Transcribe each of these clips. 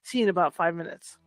See you in about 5 minutes.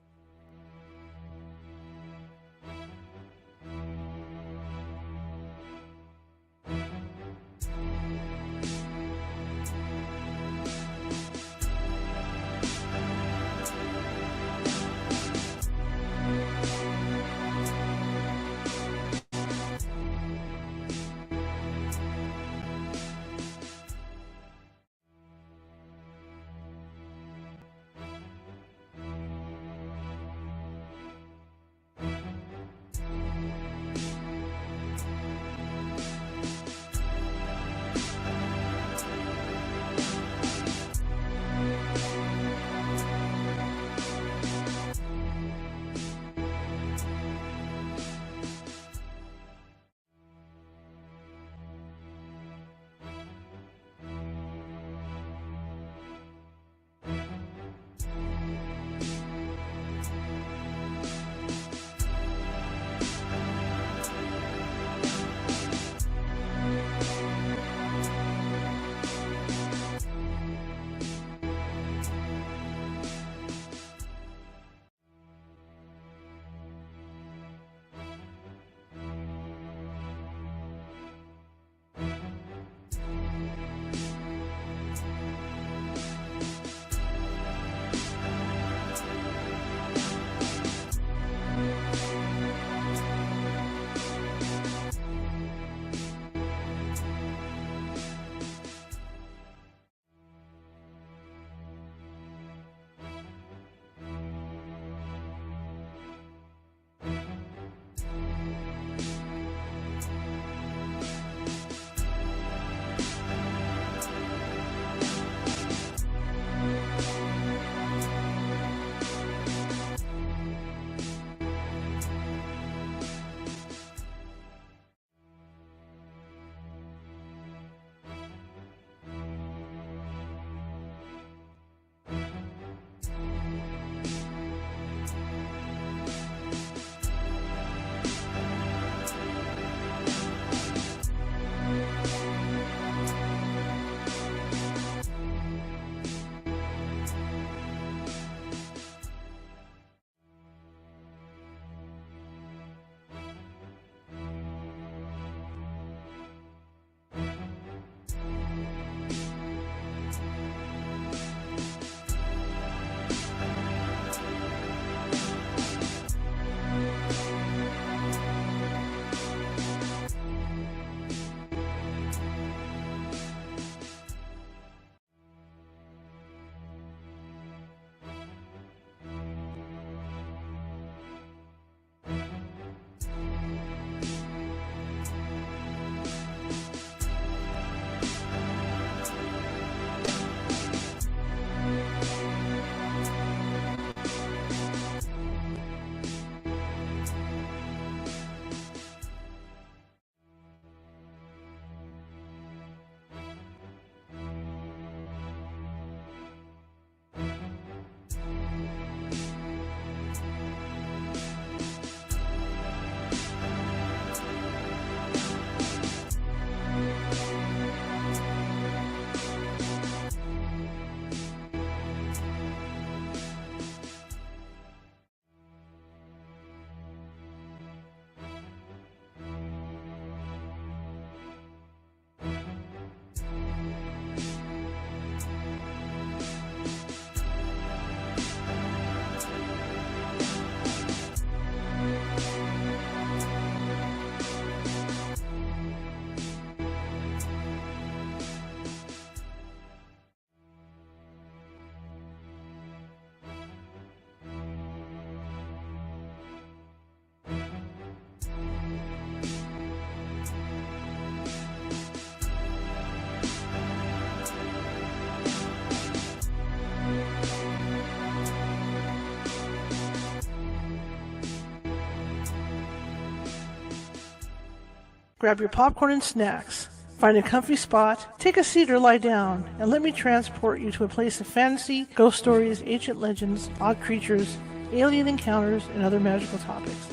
Grab your popcorn and snacks. Find a comfy spot, take a seat or lie down, and let me transport you to a place of fantasy, ghost stories, ancient legends, odd creatures, alien encounters, and other magical topics.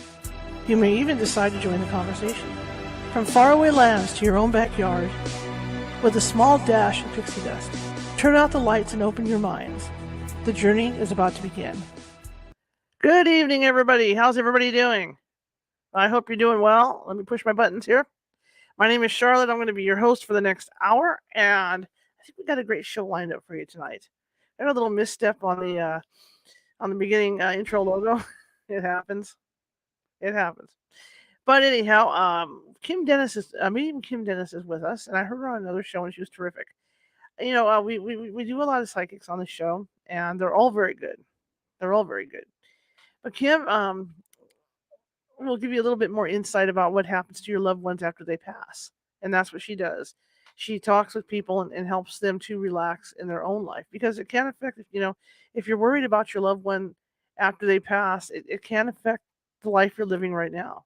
You may even decide to join the conversation. From faraway lands to your own backyard, with a small dash of pixie dust. Turn out the lights and open your minds. The journey is about to begin. Good evening, everybody. How's everybody doing? I hope you're doing well. Let me push my buttons here. My name is Charlotte. I'm going to be your host for the next hour, and I think we got a great show lined up for you tonight. I had a little misstep on the beginning intro logo. It happens. It happens. But anyhow, Kim Dennis is with us, and I heard her on another show, and she was terrific. We do a lot of psychics on the show, and they're all very good. They're all very good. But Kim, will give you a little bit more insight about what happens to your loved ones after they pass, and that's what she does. She talks with people and helps them to relax in their own life because it can affect. If you're worried about your loved one after they pass, it can affect the life you're living right now.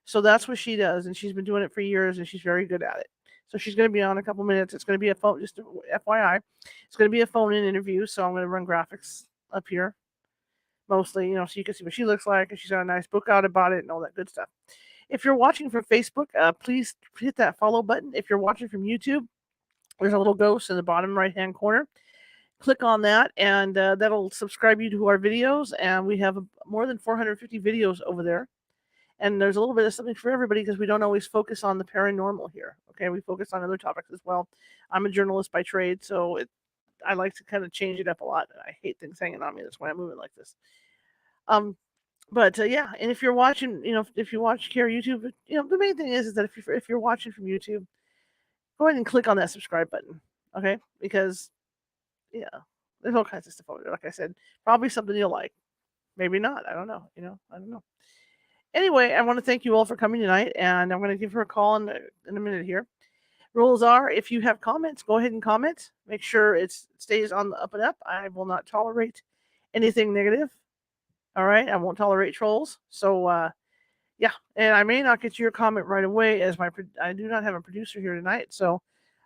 So that's what she does, and she's been doing it for years, and she's very good at it. So she's going to be on a couple minutes. It's going to be a phone, just FYI. It's going to be a phone-in interview, so I'm going to run graphics up here, mostly, so you can see what she looks like, and she's got a nice book out about it and all that good stuff. If you're watching from Facebook, please hit that follow button. If you're watching from YouTube, there's a little ghost in the bottom right-hand corner. Click on that, and that'll subscribe you to our videos, and we have more than 450 videos over there. And there's a little bit of something for everybody because we don't always focus on the paranormal here. Okay, we focus on other topics as well. I'm a journalist by trade, so I like to kind of change it up a lot. I hate things hanging on me. That's why I'm moving like this. But yeah, and if you're watching, if you watch Care YouTube, the main thing is that if you're watching from YouTube, go ahead and click on that subscribe button. Okay, because yeah, there's all kinds of stuff over there. Like I said, probably something you'll like. Maybe not. I don't know. I don't know. Anyway, I want to thank you all for coming tonight, and I'm going to give her a call in a minute here. Rules are, if you have comments, go ahead and comment. Make sure it stays on the up and up. I will not tolerate anything negative. All right, I won't tolerate trolls. So, yeah, and I may not get to your comment right away as I do not have a producer here tonight, so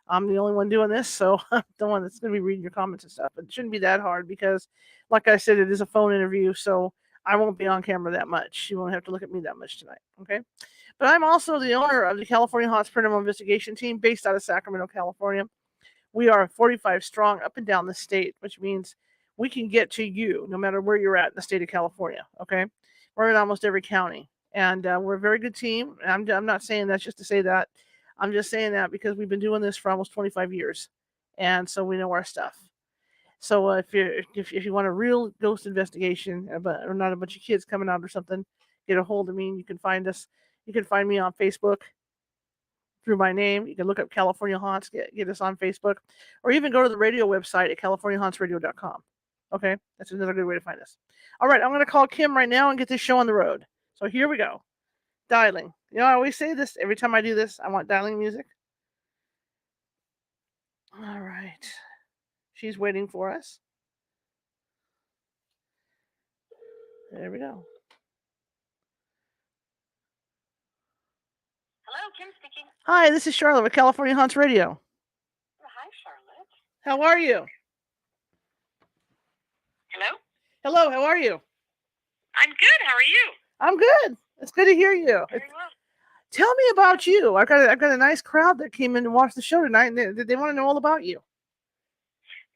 I'm the only one doing this, so I'm the one that's going to be reading your comments and stuff. But it shouldn't be that hard because, like I said, it is a phone interview, so I won't be on camera that much. You won't have to look at me that much tonight, okay? But I'm also the owner of the California Haunts Paranormal Investigation Team based out of Sacramento, California. We are 45 strong up and down the state, which means we can get to you no matter where you're at in the state of California, okay? We're in almost every county, and we're a very good team. And I'm not saying that just to say that. I'm just saying that because we've been doing this for almost 25 years, and so we know our stuff. So if you want a real ghost investigation, or not a bunch of kids coming out or something, get a hold of me. And you can find us. You can find me on Facebook through my name. You can look up California Haunts, get us on Facebook, or even go to the radio website at californiahauntsradio.com. Okay, that's another good way to find us. All right, I'm going to call Kim right now and get this show on the road. So here we go. Dialing. I always say this every time I do this. I want dialing music. All right. She's waiting for us. There we go. Hello, Kim speaking. Hi, this is Charlotte with California Haunts Radio. Hi, Charlotte. How are you? Hello? Hello, how are you? I'm good. How are you? I'm good. It's good to hear you. Very well. Tell me about you. I've got a nice crowd that came in to watch the show tonight, and they want to know all about you.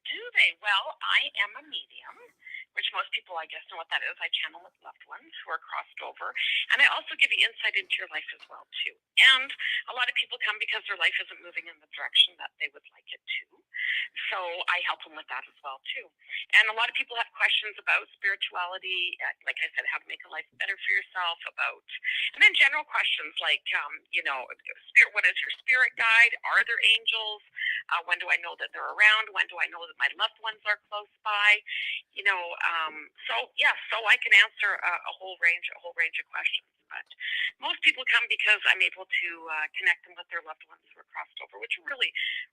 Do they? Well, I am a medium, which most people, I guess, know what that is. I channel with loved ones who are crossed over. And I also give you insight into your life as well, too. And a lot of people come because their life isn't moving in the direction that they would like it to. So I help them with that as well, too. And a lot of people have questions about spirituality, like I said, how to make a life better for yourself, and then general questions like, spirit, what is your spirit guide? Are there angels? When do I know that they're around? When do I know that my loved ones are close by? So I can answer a whole range of questions. But most people come because I'm able to connect them with their loved ones who are crossed over, which really,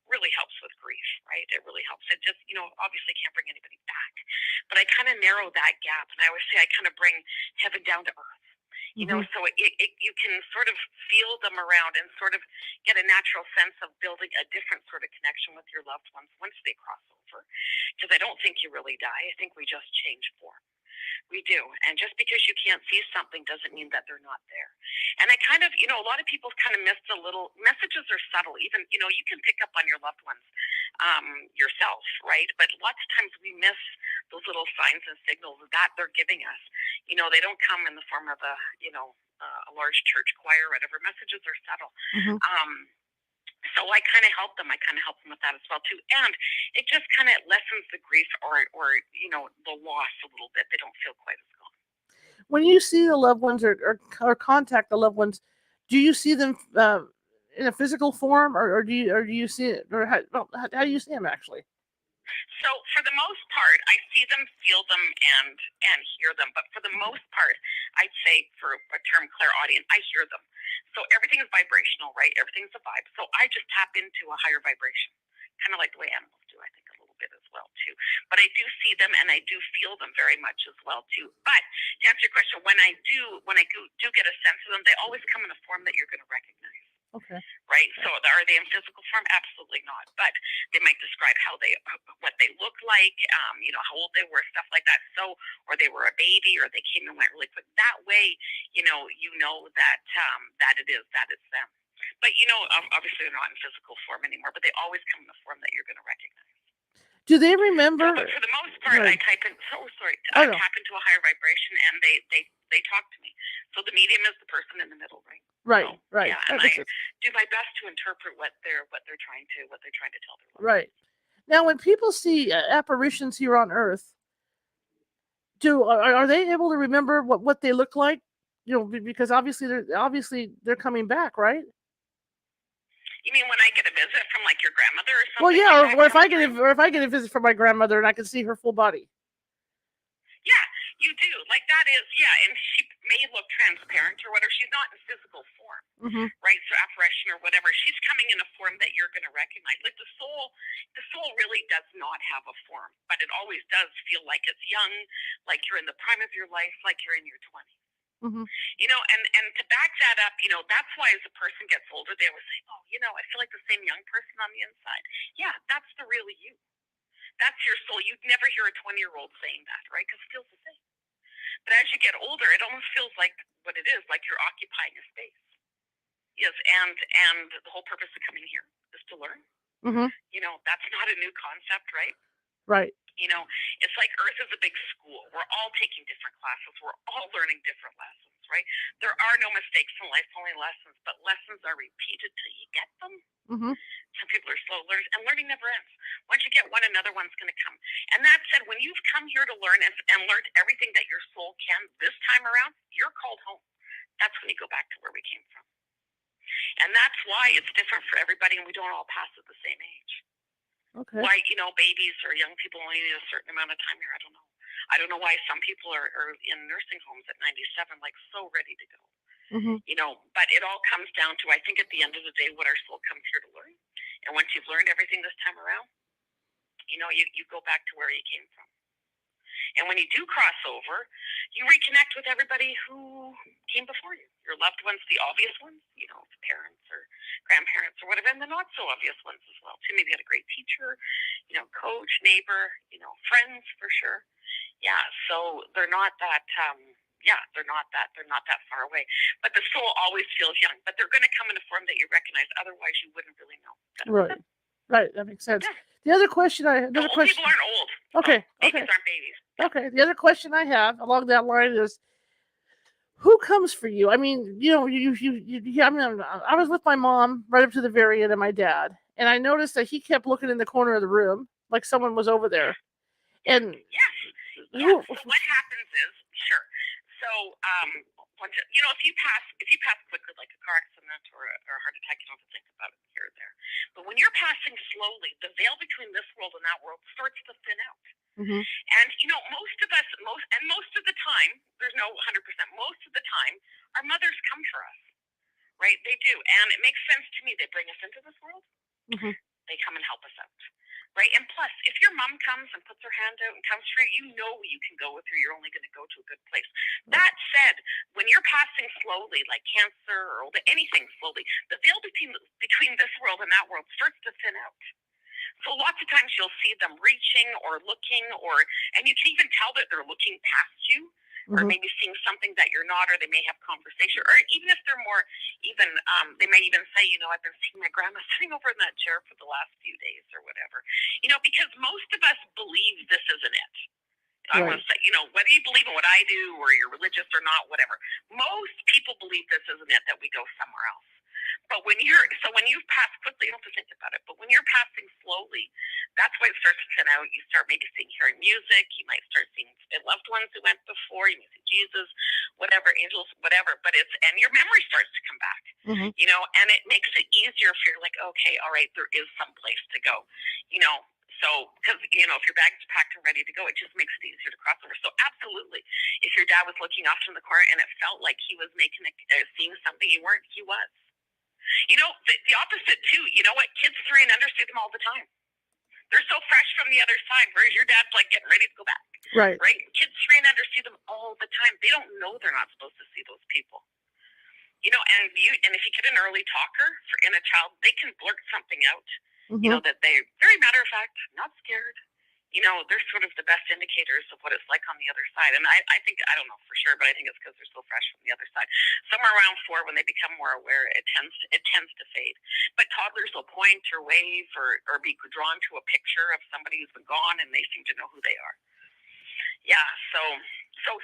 really helps with grief, right? It really helps. It just, obviously can't bring anybody back. But I kind of narrow that gap. And I always say I kind of bring heaven down to earth. So you can sort of feel them around and sort of get a natural sense of building a different sort of connection with your loved ones once they cross over. Because I don't think you really die. I think we just change form. We do. And just because you can't see something doesn't mean that they're not there. And I kind of, a lot of people kind of miss the little messages are subtle. Even, you can pick up on your loved ones yourself, right? But lots of times we miss those little signs and signals that they're giving us. They don't come in the form of a large church choir or whatever. Messages are subtle. Mm-hmm. So I kind of help them. I kind of help them with that as well too, and it just kind of lessens the grief or the loss a little bit. They don't feel quite as gone. When you see the loved ones or contact the loved ones, do you see them in a physical form, or do you see it, or how do you see them actually? So for the most part, I see them, feel them, and hear them. But for the most part, I'd say for a term clairaudient, I hear them. So everything is vibrational, right? Everything's a vibe. So I just tap into a higher vibration, kind of like the way animals do, I think, a little bit as well too. But I do see them and I do feel them very much as well too. But to answer your question, when I do get a sense of them, they always come in a form that you're going to recognize. Okay. Right. So are they in physical form? Absolutely not. But they might describe what they look like, how old they were, stuff like that. So, or they were a baby, or they came and went really quick. That way, you know that it's them. But obviously they're not in physical form anymore. But they always come in the form that you're going to recognize. Do they remember? So, but for the most part, right. I tap into a higher vibration, and they talk to me. So the medium is the person in the middle, right? Right, so, right. Yeah, and I do my best to interpret what they're trying to tell their loved. Right. Now, when people see apparitions here on Earth, are they able to remember what they look like? Because obviously they're coming back, right? You mean when I get a visit from like your grandmother or something? Well, yeah, like or if I get a visit from my grandmother and I can see her full body. Yeah, you do. Like that is, and she may look transparent or whatever. She's not in physical form, right? So apparition or whatever. She's coming in a form that you're going to recognize. Like the soul really does not have a form, but it always does feel like it's young, like you're in the prime of your life, like you're in your 20s. And to back that up, that's why as a person gets older, they always say, oh, I feel like the same young person on the inside. Yeah, that's the real you. That's your soul. You'd never hear a 20-year-old saying that, right? Because it feels the same. But as you get older, it almost feels like what it is, like you're occupying a space. Yes, and the whole purpose of coming here is to learn. That's not a new concept, right? Right. It's like Earth is a big school. We're all taking different classes. We're all learning different lessons, right? There are no mistakes in life, only lessons, but lessons are repeated till you get them. Some people are slow learners, and learning never ends. Once you get one, another one's going to come. And that said, when you've come here to learn and learned everything that your soul can this time around, you're called home. That's when you go back to where we came from. And that's why it's different for everybody, and we don't all pass at the same age. Okay. Why, babies or young people only need a certain amount of time here. I don't know. I don't know why some people are in nursing homes at 97, like so ready to go. But it all comes down to, I think at the end of the day, what our soul comes here to learn. And once you've learned everything this time around, you go back to where you came from. And when you do cross over, you reconnect with everybody who came before you. Your loved ones, the obvious ones, parents or grandparents or whatever, and the not so obvious ones as well too. Maybe you had a great teacher, coach, neighbor, friends for sure. Yeah, so they're not that they're not that far away. But the soul always feels young. But they're gonna come in a form that you recognize, otherwise you wouldn't really know. Right. Right, that makes sense. Yeah. The other question People aren't old. Okay. Babies aren't babies. Okay. The other question I have along that line is, who comes for you? I mean, I was with my mom right up to the very end, and my dad, and I noticed that he kept looking in the corner of the room like someone was over there. And yes. So what happens is, sure. So if you pass quickly, like a car accident or a heart attack, you don't have to think about it here or there. But when you're passing slowly, the veil between this world and that world starts to thin out. And most of us, most of the time, there's no 100%. Most of the time, our mothers come for us, right? They do, and it makes sense to me. They bring us into this world. They come and help us out, right? And plus, if your mom comes and puts her hand out and comes for you, you can go with her. You're only going to go to a good place. That said, when you're passing slowly, like cancer or anything slowly, the veil between this world and that world starts to thin out. So lots of times you'll see them reaching or looking, and you can even tell that they're looking past you, or maybe seeing something that you're not, or they may have conversation, or even if they're more even, they may even say, I've been seeing my grandma sitting over in that chair for the last few days or whatever, because most of us believe this isn't it. I Right. want to say, whether you believe in what I do or you're religious or not, whatever. Most people believe this isn't it, that we go somewhere else. But when you've passed quickly, you don't have to think about it. But when you're passing slowly, that's why it starts to thin out. You start maybe hearing music. You might start seeing loved ones who went before. You may see Jesus, whatever, angels, whatever. And your memory starts to come back. Mm-hmm. And it makes it easier if you're like, okay, all right, there is some place to go. So, because, if your bag's packed and ready to go, it just makes it easier to cross over. So, absolutely, if your dad was looking off from the corner and it felt like he was seeing something you weren't, he was. The opposite, too. You know what? Kids 3 and under see them all the time. They're so fresh from the other side, whereas your dad's like getting ready to go back. Right. Right? Kids 3 and under see them all the time. They don't know they're not supposed to see those people. And if you get an early talker in a child, they can blurt something out. Mm-hmm. That they very matter of fact, not scared. They're sort of the best indicators of what it's like on the other side. And I think, I don't know for sure, but I think it's because they're so fresh from the other side. Somewhere around 4, when they become more aware, it tends to fade. But toddlers will point or wave or be drawn to a picture of somebody who's been gone, and they seem to know who they are. Yeah, so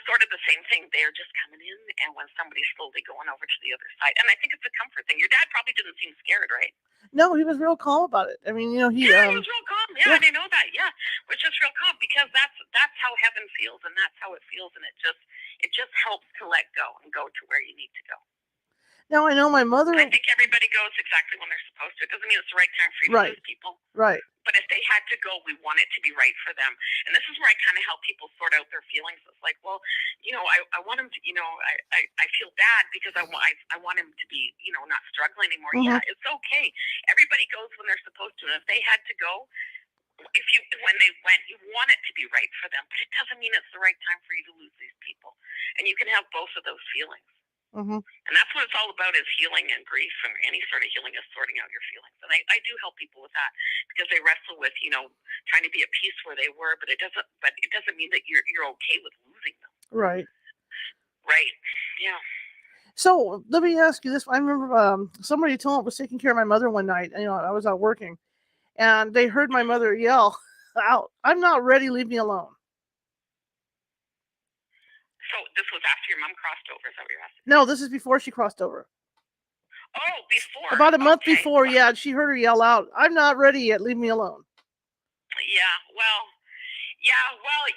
sort of the same thing. They're just coming in, and when somebody's slowly going over to the other side, and I think it's a comfort thing. Your dad probably didn't seem scared, right? No, he was real calm about it. I mean, he he was real calm. Yeah, I know that. Yeah, was just real calm, because that's how heaven feels, and that's how it feels, and it just helps to let go and go to where you need to go. Now, I know my mother. I think everybody goes exactly when they're supposed to. It doesn't mean it's the right time for you to lose people. Right. But if they had to go, we want it to be right for them. And this is where I kind of help people sort out their feelings. It's like, well, I want him to, I feel bad because I want him to be, not struggling anymore. Mm-hmm. Yeah, it's okay. Everybody goes when they're supposed to. And if they had to go, when they went, you want it to be right for them. But it doesn't mean it's the right time for you to lose these people. And you can have both of those feelings. Mm-hmm. And that's what it's all about, is healing and grief, and any sort of healing is sorting out your feelings. And I do help people with that, because they wrestle with, trying to be at peace where they were, but it doesn't mean that you're okay with losing them. Right. Right. Yeah. So let me ask you this. I remember somebody was taking care of my mother one night. I was out working, and they heard my mother yell out, "I'm not ready, leave me alone." So this was after your mom crossed over, is that what you're asking? No, this is before she crossed over. Oh, before. About a month before, yeah. She heard her yell out, "I'm not ready yet, leave me alone." Yeah, well,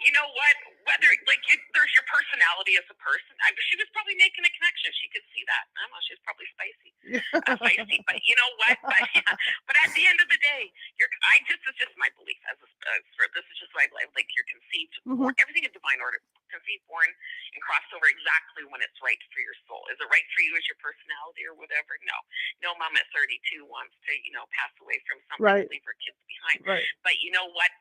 you know what? Whether there's your personality as a person. She was probably making a connection. She could see that. I don't know. She's probably spicy, feisty. But you know what? But at the end of the day, this is just my belief this is just what I believe. Like, you're conceived, mm-hmm. Everything in divine order, conceived, born, and crossed over exactly when it's right for your soul. Is it right for you as your personality or whatever? No mom at 32 wants to pass away from something and leave her kids behind. Right. But you know what?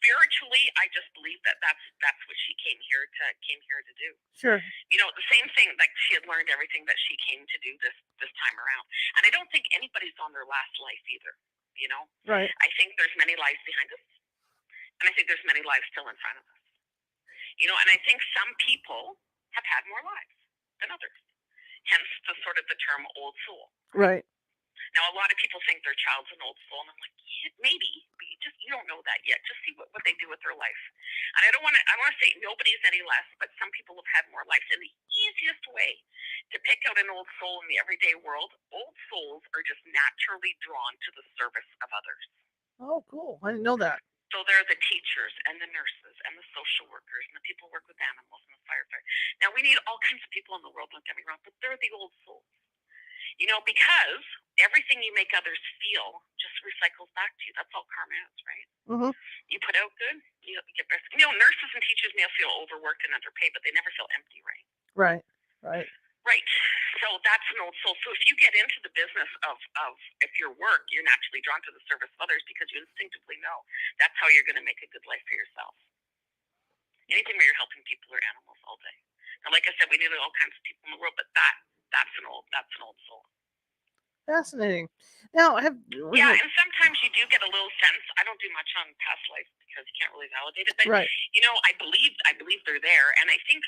Spiritually, I just believe that's what she came here to do. Sure. The same thing, like, she had learned everything that she came to do this time around. And I don't think anybody's on their last life either. Right. I think there's many lives behind us, and I think there's many lives still in front of us. And I think some people have had more lives than others. Hence the term old soul. Right. Now, a lot of people think their child's an old soul, and I'm like, yeah, maybe, but you don't know that yet. Just see what they do with their life. And I want to say nobody's any less, but some people have had more lives. And the easiest way to pick out an old soul in the everyday world, old souls are just naturally drawn to the service of others. Oh, cool. I didn't know that. So they're the teachers and the nurses and the social workers and the people who work with animals and the firefighters. Now, we need all kinds of people in the world, don't get me wrong, but they're the old souls. Because everything you make others feel just recycles back to you. That's all karma is, right? Mm-hmm. You put out good, you get better. Nurses and teachers may feel overworked and underpaid, but they never feel empty, right? Right. Right. So that's an old soul. So if you get into the business of if your work, you're naturally drawn to the service of others because you instinctively know that's how you're going to make a good life for yourself. Anything where you're helping people or animals all day. Now, like I said, we need all kinds of people in the world, but that's an old soul. Fascinating. Now, and sometimes you do get a little sense. I don't do much on past life because you can't really validate it. But right. I believe they're there, and I think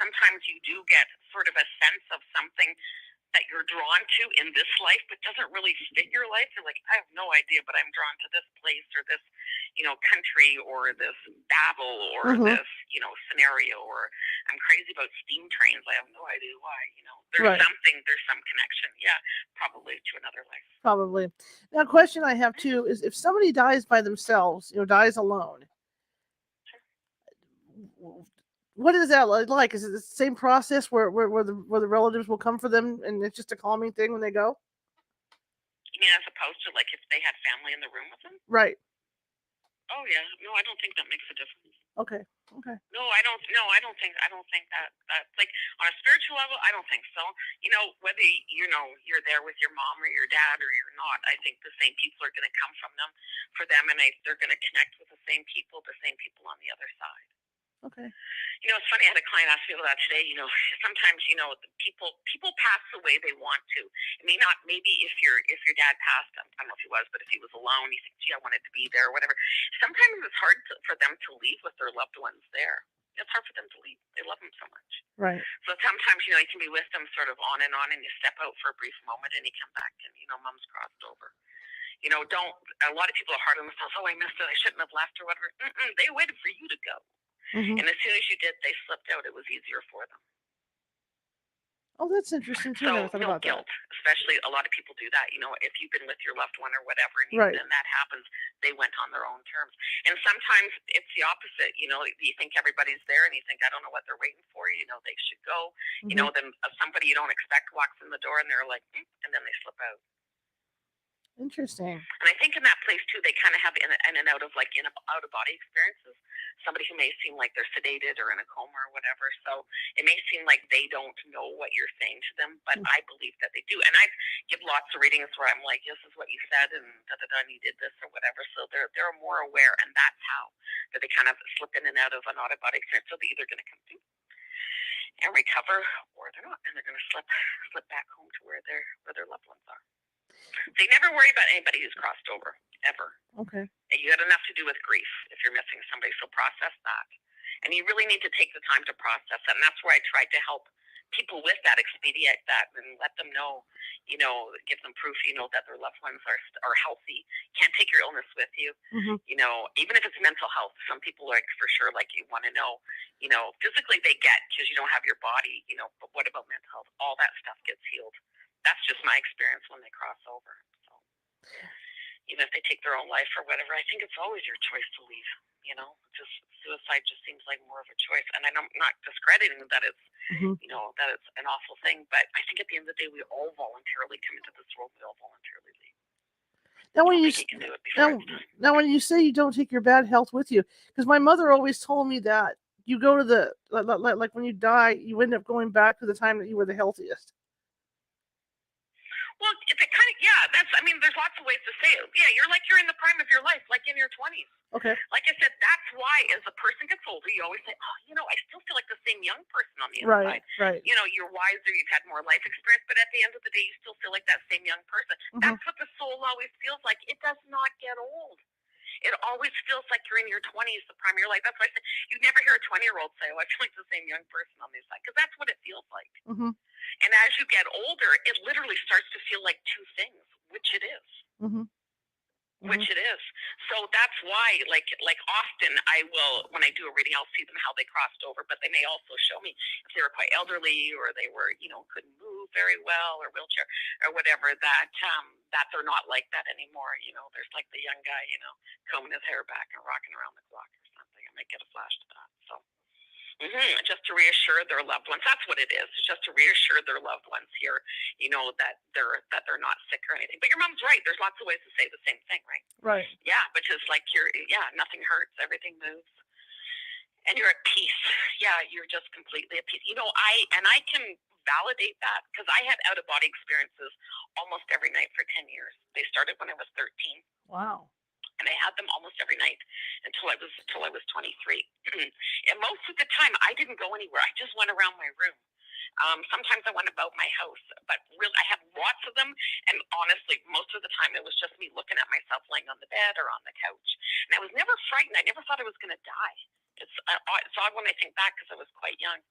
sometimes you do get sort of a sense of something that you're drawn to in this life, but doesn't really fit your life. You're like, I have no idea, but I'm drawn to this place or this, country or this babble or Mm-hmm. this, scenario, or I'm crazy about steam trains. I have no idea why. There's Right. there's some connection. Yeah, probably to another life. Probably. Now, a question I have too is if somebody dies by themselves, dies alone, what is that like? Is it the same process where the relatives will come for them and it's just a calming thing when they go? You mean as opposed to like if they had family in the room with them? Right. Oh yeah, no, I don't think that makes a difference. Okay. Okay. No, I don't. No, I don't think that like on a spiritual level, I don't think so. Whether you're there with your mom or your dad or you're not, I think the same people are going to come from them for them, and they're going to connect with the same people on the other side. Okay. It's funny. I had a client ask me about that today. Sometimes the people pass the way they want to. It may not. Maybe if your dad passed, I don't know if he was, but if he was alone, you think, gee, I wanted to be there, or whatever. Sometimes it's hard for them to leave with their loved ones there. It's hard for them to leave. They love them so much. Right. So sometimes you can be with them sort of on, and you step out for a brief moment, and you come back, and mom's crossed over. Don't. A lot of people are hard on themselves. Oh, I missed it. I shouldn't have left, or whatever. They waited for you to go. Mm-hmm. And as soon as you did, they slipped out. It was easier for them. Oh, that's interesting too. I never So thought no about guilt, that. especially a lot of people do that. If you've been with your loved one or whatever, and Right. then that happens, they went on their own terms. And sometimes it's the opposite. You think everybody's there, and you think, I don't know what they're waiting for. They should go. Mm-hmm. Then somebody you don't expect walks in the door, and they're like, and then they slip out. Interesting. And I think in that place too, they kind of have in and out of out of body experiences. Somebody who may seem like they're sedated or in a coma or whatever. So it may seem like they don't know what you're saying to them, but I believe that they do. And I give lots of readings where I'm like, this is what you said, and da da da, and you did this or whatever. So they're more aware, and that's how that they kind of slip in and out of an out of body experience. So they're either going to come through and recover, or they're not, and they're going to slip back home to where their loved ones are. They never worry about anybody who's crossed over, ever. Okay. You got enough to do with grief if you're missing somebody, so process that. And you really need to take the time to process that. And that's where I tried to help people with that, expedite that, and let them know, give them proof, that their loved ones are healthy. Can't take your illness with you. Mm-hmm. Even if it's mental health. Some people for sure, you want to know, physically they get because you don't have your body, but what about mental health? All that stuff gets healed. That's just my experience when they cross over. So even if they take their own life or whatever, I think it's always your choice to leave. Just suicide just seems like more of a choice. And I'm not discrediting that it's, mm-hmm. That it's an awful thing. But I think at the end of the day, we all voluntarily come into this world. We all voluntarily leave. Now, when when you say you don't take your bad health with you, because my mother always told me that you go to the like when you die, you end up going back to the time that you were the healthiest. Well, it's there's lots of ways to say it. Yeah, you're in the prime of your life, like in your 20s. Okay. Like I said, that's why as a person gets older, you always say, oh, I still feel like the same young person on the inside. Right. You're wiser, you've had more life experience, but at the end of the day, you still feel like that same young person. Mm-hmm. That's what the soul always feels like. It does not get old. It always feels like you're in your 20s, the prime of your life. That's why I say you never hear a 20-year-old say, oh, I feel like the same young person on the inside, because that's what it feels like. Mm-hmm. And as you get older, it literally starts to feel like two things, which it is. Mm-hmm. Which it is. So that's why, like often I will, when I do a reading, I'll see them how they crossed over, but they may also show me if they were quite elderly or they were, couldn't move very well or wheelchair or whatever, that they're not like that anymore. There's like the young guy, combing his hair back and rocking around the clock or something. I might get a flash to that. So. Mm-hmm. Just to reassure their loved ones. That's what it is. It's just to reassure their loved ones here, that they're not sick or anything. But your mom's right. There's lots of ways to say the same thing, right? Right. Yeah, but just like nothing hurts, everything moves, and you're at peace. Yeah, you're just completely at peace. I can validate that because I had out of body experiences almost every night for 10 years. They started when I was 13. Wow. And I had them almost every night until I was 23. And most of the time, I didn't go anywhere. I just went around my room. Sometimes I went about my house, but really, I had lots of them. And honestly, most of the time, it was just me looking at myself laying on the bed or on the couch. And I was never frightened. I never thought I was going to die. It's odd when I think back because I was quite young.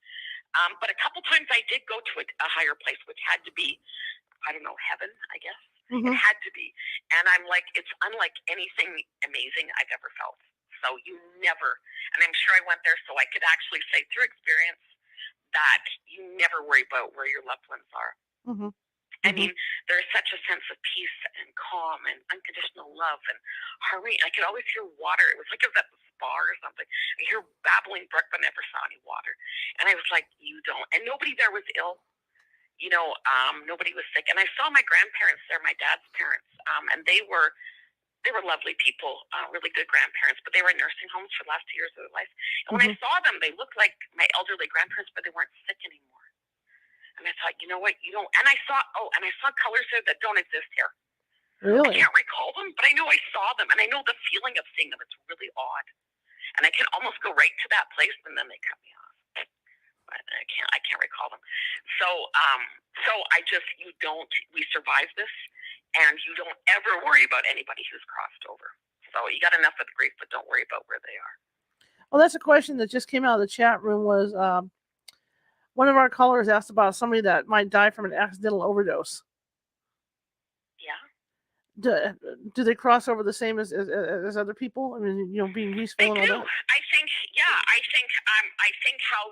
But a couple times I did go to a higher place, which had to be, I don't know, heaven, I guess. It Mm-hmm. had to be. And I'm like, it's unlike anything amazing I've ever felt. So you never, and I'm sure I went there so I could actually say through experience that you never worry about where your loved ones are. Mm-hmm. I mean, there's such a sense of peace and calm and unconditional love and harmony. I could always hear water. It was like I was at the spa or something. I hear babbling brook, but never saw any water. And I was like, you don't. And nobody there was ill. Nobody was sick. And I saw my grandparents there, my dad's parents, and they were lovely people, really good grandparents, but they were in nursing homes for the last 2 years of their life. And when I saw them, they looked like my elderly grandparents, but they weren't sick anymore. And I thought, you know what, you don't. And I saw colors there that don't exist here. Really? I can't recall them, but I know I saw them, and I know the feeling of seeing them. It's really odd, and I can almost go right to that place, and then they cut me off. But I can't recall them. So we survived this, and you don't ever worry about anybody who's crossed over. So you got enough with grief, but don't worry about where they are. Well, that's a question that just came out of the chat room. Was one of our callers asked about somebody that might die from an accidental overdose. Yeah. Do they cross over the same as other people? I mean, being peaceful and all that.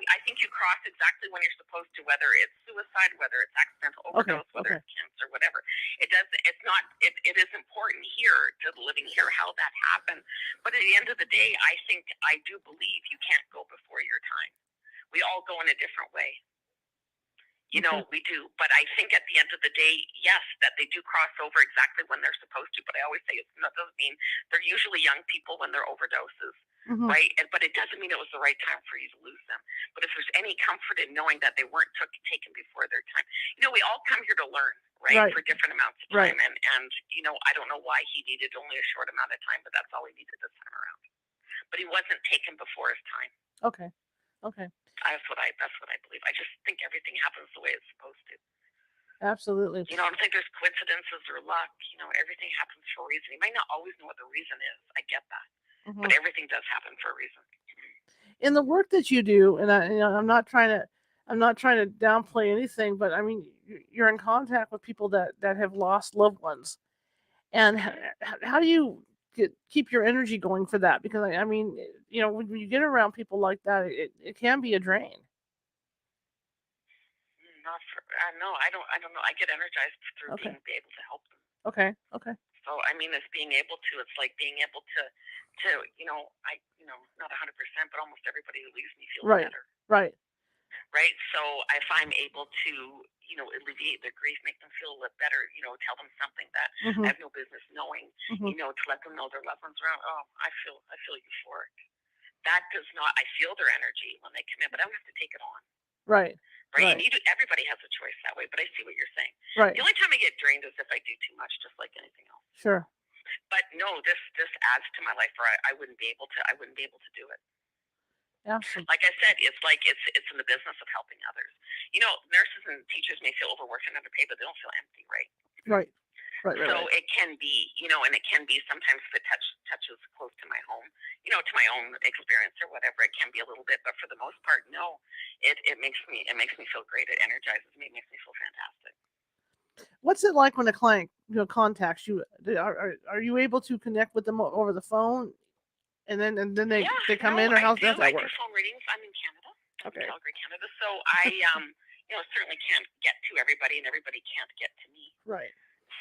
I think you cross exactly when you're supposed to, whether it's suicide, whether it's accidental overdose, whether it's cancer, whatever. It does. It's not. It is important here to the living here how that happened. But at the end of the day, I do believe you can't go before your time. We all go in a different way. We do. But I think at the end of the day, yes, that they do cross over exactly when they're supposed to. But I always say that doesn't mean they're usually young people when they're overdoses, right? But it doesn't mean it was the right time for you to lose them. But if there's any comfort in knowing that they weren't taken before their time, we all come here to learn, right? For different amounts of time. And I don't know why he needed only a short amount of time, but that's all he needed this time around. But he wasn't taken before his time. Okay. That's what I believe. I just think everything happens the way it's supposed to. Absolutely. I don't think there's coincidences or luck. Everything happens for a reason. You might not always know what the reason is. I get that, but everything does happen for a reason. In the work that you do, and I'm not trying to downplay anything, but I mean, you're in contact with people that have lost loved ones, and how do you keep your energy going for that? Because I mean, when you get around people like that, it can be a drain. No, I don't know. I get energized through being able to help them. Okay. So I mean, it's being able to. It's like being able to not 100%, but almost everybody who leaves me feels better. Right. So if I'm able to, alleviate their grief, make them feel a little better, tell them something that I have no business knowing, to let them know their loved ones around. Oh, I feel euphoric. That does not. I feel their energy when they come in, but I don't have to take it on. Right. And everybody has a choice that way, but I see what you're saying. Right. The only time I get drained is if I do too much, just like anything else. Sure. But no, this adds to my life, or I wouldn't be able to do it. Absolutely. Like I said, it's like it's in the business of helping others. Nurses and teachers may feel overworked and underpaid, but they don't feel empty, right? Right. So it can be, and it can be sometimes if it touches close to my home, to my own experience or whatever, it can be a little bit. But for the most part, no, it makes me feel great. It energizes me. It makes me feel fantastic. What's it like when a client contacts you? Are you able to connect with them over the phone, and then they come in, or how's that work? I do phone readings. I'm in Canada. I'm in Calgary, Canada. So I certainly can't get to everybody, and everybody can't get to me. Right.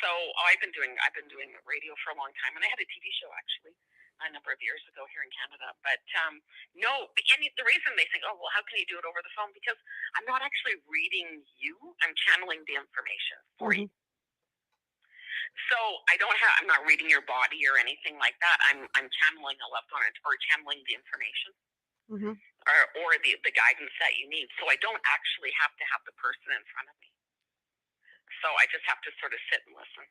So I've been doing radio for a long time, and I had a TV show actually a number of years ago here in Canada. But no, the reason they think, oh well, how can you do it over the phone? Because I'm not actually reading you; I'm channeling the information for you. So I'm not reading your body or anything like that. I'm channeling a loved one or channeling the information. Or the guidance that you need. So I don't actually have to have the person in front of me. So I just have to sort of sit and listen.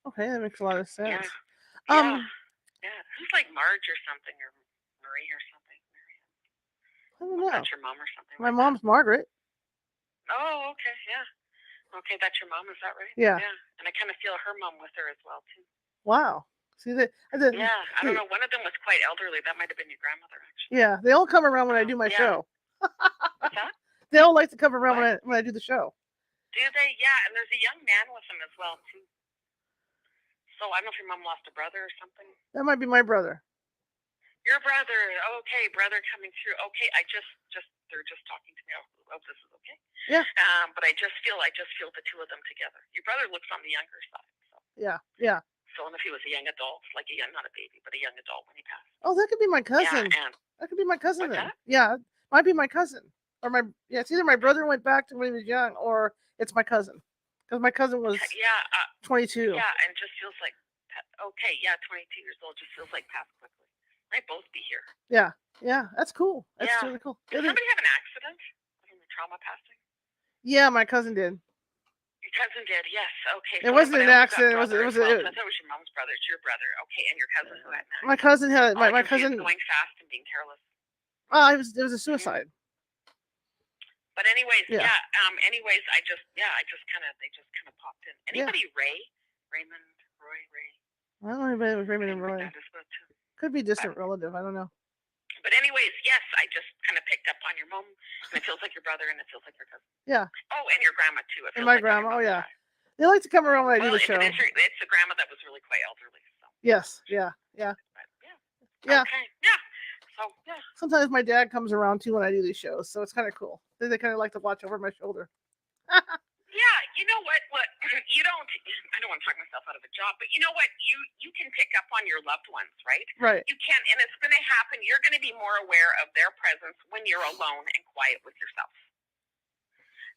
Okay, that makes a lot of sense. Yeah. Who's like Marge or something, or Marie or something? I don't know. That's your mom or something. My mom's Margaret. Oh, okay, yeah. Okay, that's your mom, is that right? Yeah. And I kind of feel her mom with her as well too. Wow. See that? I don't know. One of them was quite elderly. That might have been your grandmother, actually. Yeah, they all come around when I do my show. What's that? They all like to come around when I do the show. Do they? Yeah, and there's a young man with them as well too. So I don't know if your mom lost a brother or something. That might be my brother. Your brother. Okay, brother coming through. Okay, they're just talking to me. Oh, this is okay. Yeah. But I just feel the two of them together. Your brother looks on the younger side. So. Yeah. So, and if he was a young adult, like not a baby, but a young adult when he passed. Oh, that could be my cousin. Yeah, and that could be my cousin what's then. that? Yeah, might be my cousin. Or it's either my brother went back to when he was young, or it's my cousin. Because my cousin was 22. Yeah, and it just feels like, okay, 22 years old just feels like passed quickly. Might both be here. Yeah, that's cool. That's really cool. Did somebody have an accident? Was it trauma passing? Yeah, my cousin did. Your cousin did, yes. Okay. It wasn't an accident. I thought it was your mom's brother. It's your brother. Okay, and your cousin who had an accident. My cousin had my cousin going fast and being careless. It was a suicide. But anyways, anyways, I just kind of popped in. Anybody Ray? Roy? I don't know anybody with Raymond and Roy. Could be distant relative. I don't know. But anyways, yes, I just kind of picked up on your mom, and it feels like your brother, and it feels like your cousin. Yeah. Oh, and your grandma too. And my grandma. Oh yeah. They like to come around when I do the show. It's the grandma that was really quite elderly. So. Yes. Yeah. But, yeah. Okay. Yeah. So yeah. Sometimes my dad comes around too when I do these shows, so it's kind of cool. They kind of like to watch over my shoulder. Yeah, you know what? You don't. I don't want to talk myself out of a job, but you know what? You can pick up on your loved ones, right? Right. You can, and it's going to happen. You're going to be more aware of their presence when you're alone and quiet with yourself.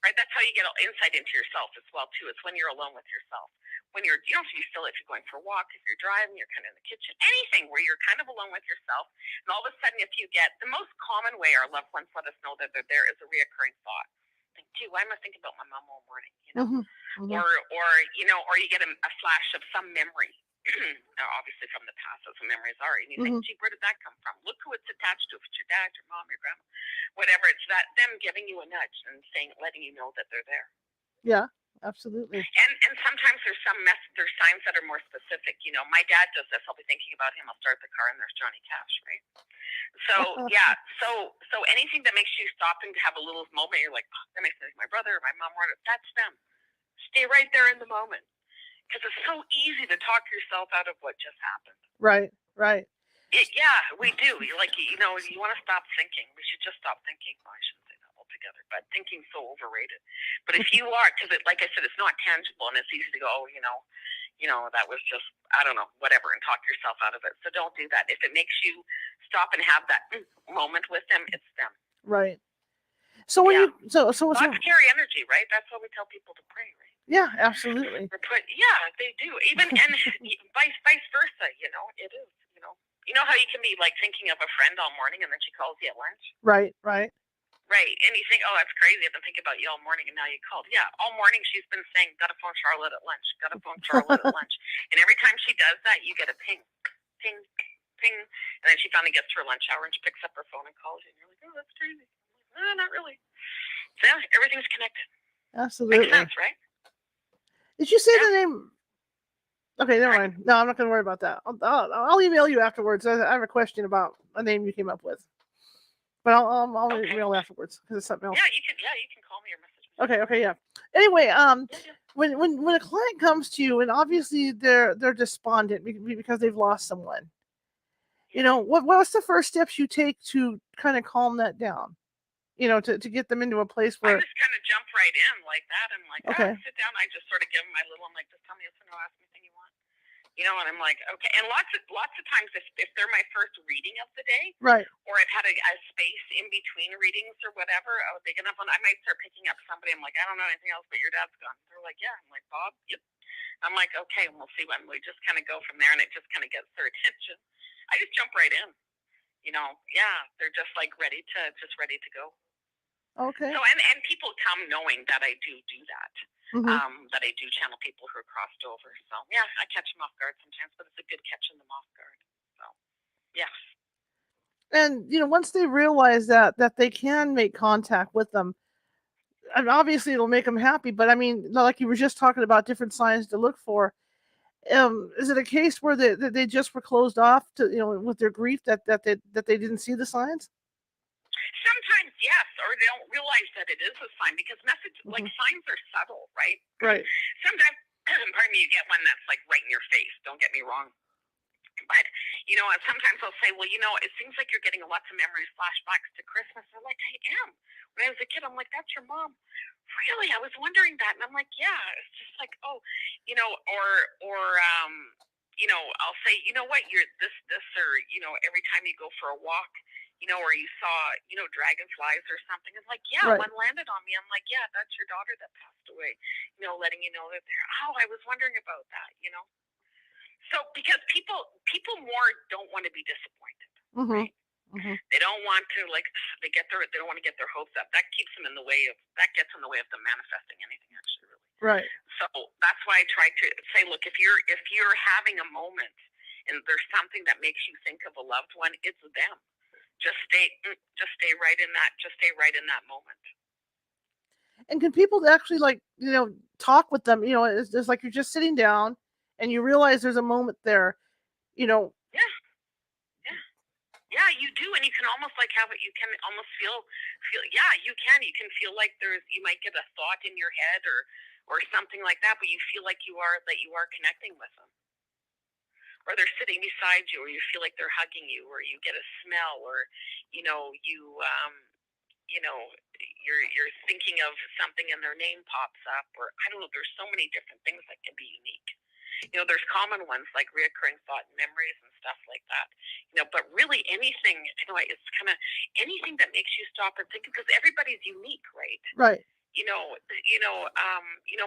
Right? That's how you get insight into yourself as well too. It's when you're alone with yourself. When you don't have to be still if you're going for a walk, if you're driving, you're kind of in the kitchen, anything where you're kind of alone with yourself. And all of a sudden, if you get the most common way our loved ones let us know that they're there is a reoccurring thought. Like, gee, why am I thinking about my mom all morning? Or you get a flash of some memory. Obviously from the past, as memories are, and you think, gee, where did that come from? Look who it's attached to. If it's your dad, your mom, your grandma, whatever, it's them giving you a nudge and letting you know that they're there. Yeah, absolutely. And sometimes there's there's signs that are more specific. My dad does this. I'll be thinking about him. I'll start the car and there's Johnny Cash, right? So so anything that makes you stop and have a little moment, you're like, oh, that makes me think my brother or my mom, that's them. Stay right there in the moment. Because it's so easy to talk yourself out of what just happened. Right. We do. You want to stop thinking. We should just stop thinking. Well, I shouldn't say that altogether, but thinking's so overrated. But if you are, because like I said, it's not tangible, and it's easy to go, that was just, I don't know, whatever, and talk yourself out of it. So don't do that. If it makes you stop and have that moment with them, it's them. Right. So when you so thoughts carry energy, right? That's why we tell people to pray, right? Yeah, absolutely. They do. Even and vice versa. It is. You know how you can be like thinking of a friend all morning, and then she calls you at lunch. Right. Right, and you think, oh, that's crazy. I've been thinking about you all morning, and now you called. Yeah, all morning she's been saying, got to phone Charlotte at lunch. Got to phone Charlotte at lunch. And every time she does that, you get a ping, ping, ping, and then she finally gets to her lunch hour and she picks up her phone and calls you, and you're like, oh, that's crazy. No, not really. So yeah, everything's connected. Absolutely. Makes sense, right? Did you say the name? Okay, never mind. No, I'm not going to worry about that. I'll email you afterwards. I have a question about a name you came up with, but I'll email afterwards because it's something else. Yeah, you can call me or message me. Okay, yeah. Anyway, when a client comes to you and obviously they're despondent because they've lost someone, what's the first steps you take to kind of calm that down? To get them into a place where I just kind of jump right in like that. I'm like, okay, sit down. I just sort of give them my little. I'm like, just tell me yes or no. Ask me anything you want. And I'm like, okay. And lots of times, if they're my first reading of the day, right, or I've had a space in between readings or whatever, I was big enough. I might start picking up somebody. I'm like, I don't know anything else, but your dad's gone. They're like, yeah. I'm like, Bob, yep. I'm like, okay, we'll see when we just kind of go from there, and it just kind of gets their attention. I just jump right in. They're just like ready to go. Okay. So and people come knowing that I do that. That I do channel people who are crossed over. So yeah, I catch them off guard sometimes, but it's a good catching them off guard. So yes. And once they realize that they can make contact with them, and obviously it'll make them happy. But I mean, like you were just talking about different signs to look for. Is it a case where they just were closed off to with their grief that they didn't see the signs? Sometimes Yes, or they don't realize that it is a sign because like Mm-hmm. signs are subtle, right? Right. Sometimes, pardon me, you get one that's like right in your face. Don't get me wrong. But, sometimes I'll say, well, it seems like you're getting lots of memories, flashbacks to Christmas. They're like, I am. When I was a kid, I'm like, that's your mom. Really? I was wondering that. And I'm like, yeah. It's just like, oh, I'll say, you know what, you're this, or, every time you go for a walk, or you saw, dragonflies or something. It's like, yeah, Right. one landed on me. I'm like, yeah, that's your daughter that passed away, letting you know that they're, oh, I was wondering about that. So because people more don't want to be disappointed, Mm-hmm. right? Mm-hmm. They don't want to they don't want to get their hopes up. That keeps them in the way of that gets in the way of them manifesting anything actually really. Right. So that's why I try to say, look, if you're having a moment and there's something that makes you think of a loved one, it's them. Just stay right in that moment. And can people actually talk with them? It's like you're just sitting down and you realize there's a moment there. You know. Yeah. Yeah. Yeah, you do, and you can almost like have it. You can almost feel. Yeah, you can. You can feel like you might get a thought in your head or something like that, but you feel like you are connecting with them, or they're sitting beside you, or you feel like they're hugging you, or you get a smell, or you know you're thinking of something and their name pops up, or I don't know. There's so many different things that can be unique. There's common ones like reoccurring thought and memories and stuff like that. But really anything, it's kind of anything that makes you stop and think because everybody's unique, right? Right.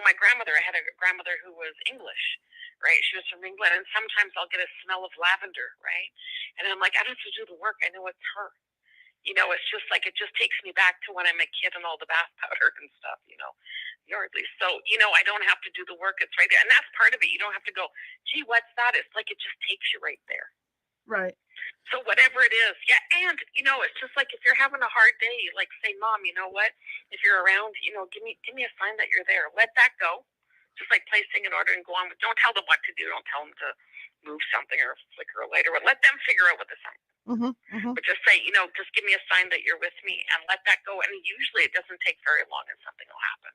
My grandmother, I had a grandmother who was English, right? She was from England, and sometimes I'll get a smell of lavender, right? And I'm like, I don't have to do the work. I know it's her. It's just like it just takes me back to when I'm a kid and all the bath powder and stuff, Yardley. So, I don't have to do the work. It's right there. And that's part of it. You don't have to go, gee, what's that? It's like it just takes you right there. Right. So whatever it is, yeah. And, it's just like if you're having a hard day, like say, Mom, you know what? If you're around, give me a sign that you're there. Let that go. Just like placing an order and go on. Don't tell them what to do. Don't tell them to move something or flicker a light or what. Let them figure out what the sign. Mm-hmm. Mm-hmm. But just say, just give me a sign that you're with me and let that go. And usually it doesn't take very long and something will happen.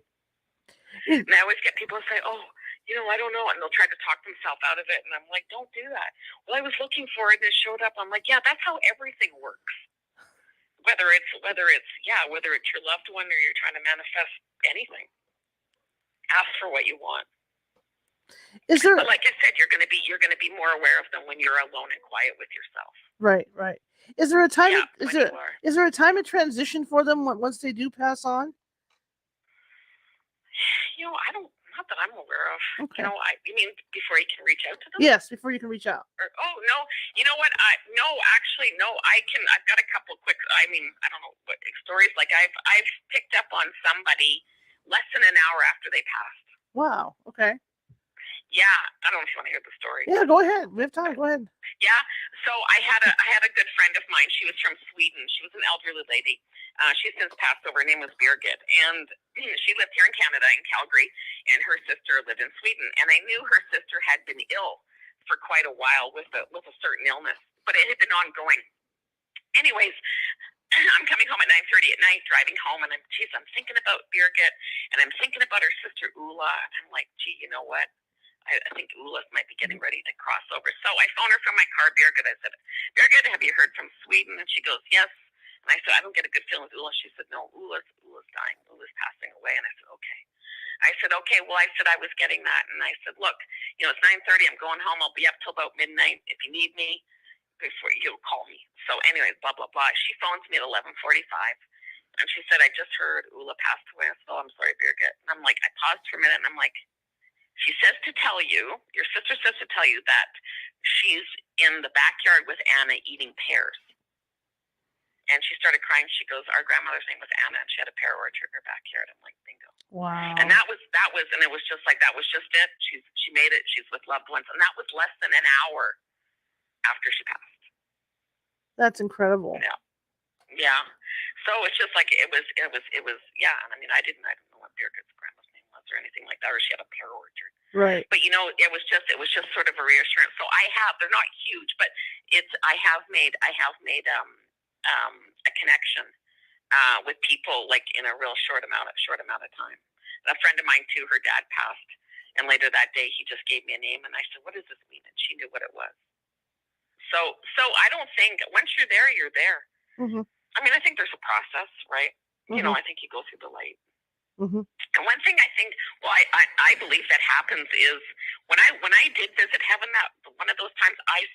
And I always get people who say, oh, I don't know. And they'll try to talk themselves out of it. And I'm like, don't do that. Well, I was looking for it and it showed up. I'm like, yeah, that's how everything works. Whether it's your loved one or you're trying to manifest anything. Ask for what you want. But like I said, you're going to be more aware of them when you're alone and quiet with yourself. Right. Right. Is there a time? Yeah, is there a time of transition for them once they do pass on? Not that I'm aware of. Okay. You mean before you can reach out to them? Yes, before you can reach out. Oh no, you know what? Actually, no. I've got a couple quick. I don't know what stories. Like I've picked up on somebody less than an hour after they passed. Wow. Okay. Yeah, I don't know if you want to hear the story. Yeah, go ahead. We have time. Go ahead. Yeah. So I had a good friend of mine. She was from Sweden. She was an elderly lady. She's since passed over. Her name was Birgit, and she lived here in Canada, in Calgary, and her sister lived in Sweden. And I knew her sister had been ill for quite a while with a certain illness, but it had been ongoing. Anyways, I'm coming home at 9:30 at night, driving home, and I'm thinking about Birgit, and I'm thinking about her sister Ula, and I'm like, gee, you know what? I think Ula might be getting ready to cross over. So I phone her from my car, Birgit. I said, Birgit, have you heard from Sweden? And she goes, yes. And I said, I don't get a good feeling with Ula. She said, no, Ula's dying. Ula's passing away. And I said, okay. I said, okay. Well, I said I was getting that. And I said, look, it's 9:30. I'm going home. I'll be up till about midnight. If you need me, before you'll call me. So anyway, blah, blah, blah. She phones me at 11:45. And she said, I just heard Ula passed away. I said, oh, I'm sorry, Birgit. And I'm like, I paused for a minute, and I'm like, she says to tell you, your sister says to tell you that she's in the backyard with Anna eating pears. And she started crying. She goes, our grandmother's name was Anna, and she had a pear orchard in her backyard. I'm like, bingo. Wow. And that was, and it was just like, that was just it. She made it. She's with loved ones. And that was less than an hour after she passed. That's incredible. Yeah. Yeah. So it's just like, it was, yeah. And I didn't know what Birgit's grandma's name was or anything like that, or she had a pear orchard. Right. But it was just sort of a reassurance. So they're not huge, but I have made a connection with people like in a real short amount of time. And a friend of mine too, her dad passed, and later that day he just gave me a name, and I said, "What does this mean?" And she knew what it was. So I don't think once you're there, you're there. Mm-hmm. I mean, I think there's a process, right? Mm-hmm. You know, I think you go through the light. Mm-hmm. And one thing I think, well, I believe that happens is when I did visit heaven, that one of those times I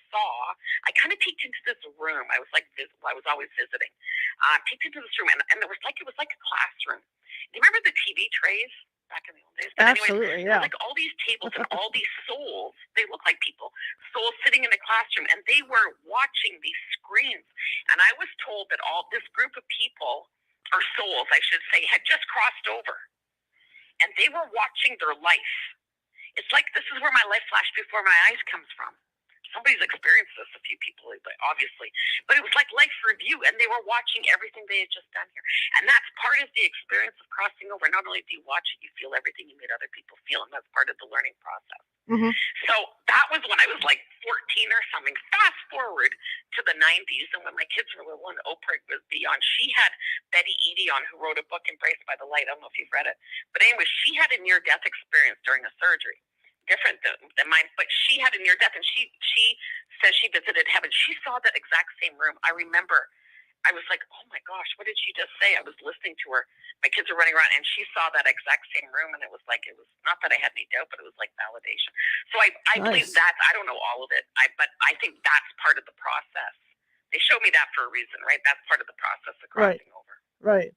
kind of peeked into this room. I was like, I was always visiting. Peeked into this room, and it was like a classroom. Do you remember the TV trays back in the old days? But Absolutely, anyways, yeah. like all these tables and all these souls. They look like people, souls sitting in a classroom, and they were watching these screens. And I was told that all this group of people, or souls, I should say, had just crossed over, and they were watching their life. It's like this is where my life flash before my eyes comes from. Somebody's experienced this, a few people, obviously. But it was like life review, and they were watching everything they had just done here. And that's part of the experience of crossing over. Not only do you watch it, you feel everything you made other people feel, and that's part of the learning process. Mm-hmm. So that was when I was like 14 or something. Fast forward to the 90s, and when my kids were little and Oprah was beyond, she had Betty Eady on, who wrote a book, Embraced by the Light. I don't know if you've read it. But anyway, she had a near-death experience during a surgery. Different than mine, but she had a near death, and she says she visited heaven. She saw that exact same room. I remember, I was like, oh my gosh, what did she just say? I was listening to her. My kids were running around, and she saw that exact same room, and it was not that I had any doubt, but it was like validation. So I believe that. I don't know all of it, but I think that's part of the process. They showed me that for a reason, right? That's part of the process of crossing over. Right.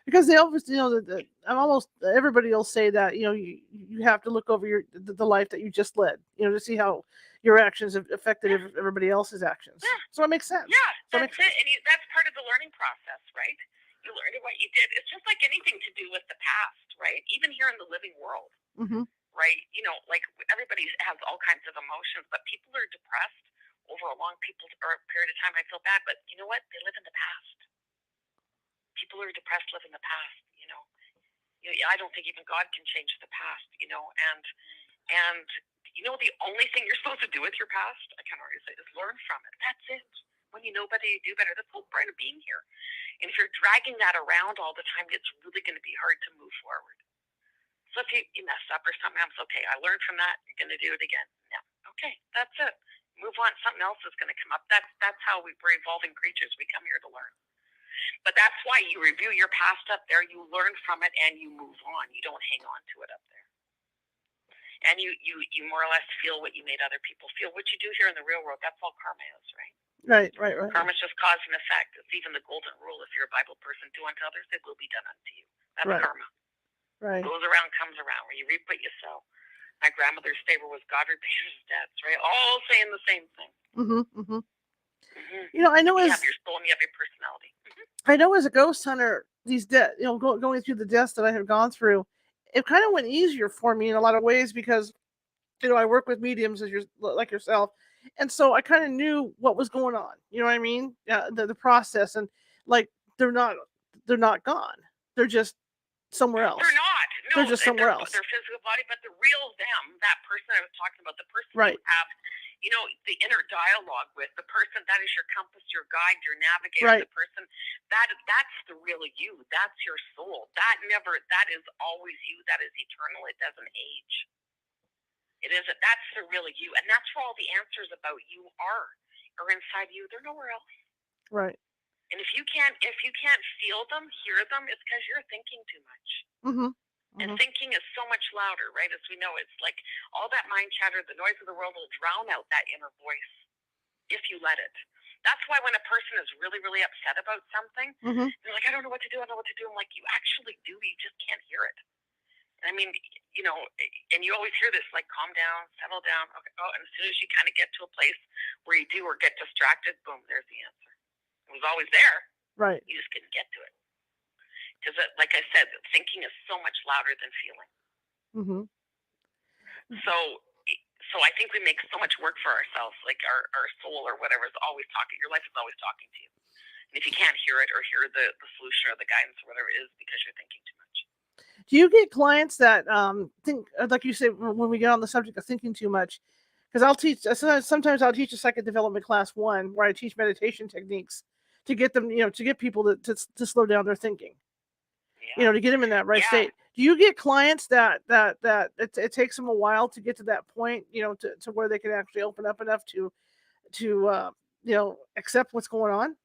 Because they always, I'm almost everybody will say that you have to look over the life that you just led, to see how your actions have affected everybody else's actions. Yeah. So it makes sense. Yeah, that's it, and that's part of the learning process, right? You learned what you did. It's just like anything to do with the past, right? Even here in the living world, mm-hmm. right? Like everybody has all kinds of emotions, but people are depressed over a long period of time. I feel bad, but you know what? They live in the past. People who are depressed live in the past. I don't think even God can change the past. And the only thing you're supposed to do with your past, I can already say, is learn from it. That's it. When you know better, you do better. That's the whole point of being here. And if you're dragging that around all the time, it's really going to be hard to move forward. So if you mess up or something happens, okay, I learned from that. You're going to do it again. Yeah. Okay, that's it. Move on. Something else is going to come up. That's how we're evolving creatures. We come here to learn. But that's why you review your past up there, you learn from it, and you move on. You don't hang on to it up there. And you more or less feel what you made other people feel. What you do here in the real world, that's all karma is, right? Right. Karma's just cause and effect. It's even the golden rule. If you're a Bible person, do unto others, it will be done unto you. That's karma. Right. Goes around, comes around. Where you reap what you sow. My grandmother's statement was, God repays debts, right? All saying the same thing. Mm-hmm. Mm-hmm. Mm-hmm. I know you have your soul and you have your personality. Mm-hmm. I know as a ghost hunter, these going through the deaths that I have gone through, it kind of went easier for me in a lot of ways because, I work with mediums like yourself, and so I kind of knew what was going on. You know what I mean? The process, and like they're not gone. They're just somewhere else. They're not. No, they're just somewhere else. Their physical body, but the real them, that person I was talking about, the person right. you have, the inner dialogue with, the person that is your compass, your guide, your navigator, right. the person that's the real you. That's your soul. That is always you. That is eternal. It doesn't age. It isn't. That's the real you, and that's where all the answers about you are inside you. They're nowhere else. Right. And if you can't feel them, hear them, it's because you're thinking too much. Mm-hmm. And thinking is so much louder, right? As we know, it's like all that mind chatter, the noise of the world will drown out that inner voice if you let it. That's why when a person is really, really upset about something, they're like, I don't know what to do. I don't know what to do. I'm like, you actually do. You just can't hear it. I mean, and you always hear this, like, calm down, settle down. Okay. Oh, and as soon as you kind of get to a place where you do or get distracted, boom, there's the answer. It was always there. Right. You just couldn't get to it. Because, like I said, thinking is so much louder than feeling. Mm-hmm. So I think we make so much work for ourselves, like our soul or whatever is always talking. Your life is always talking to you. And if you can't hear it or hear the solution or the guidance or whatever it is, because you're thinking too much. Do you get clients that think, like you say, when we get on the subject of thinking too much? Because I'll teach, sometimes I'll teach a psychic development class 1 where I teach meditation techniques to get them, to get people to slow down their thinking, Yeah. to get them in that right Yeah. state. Do you get clients that it takes them a while to get to that point, to where they can actually open up enough to accept what's going on?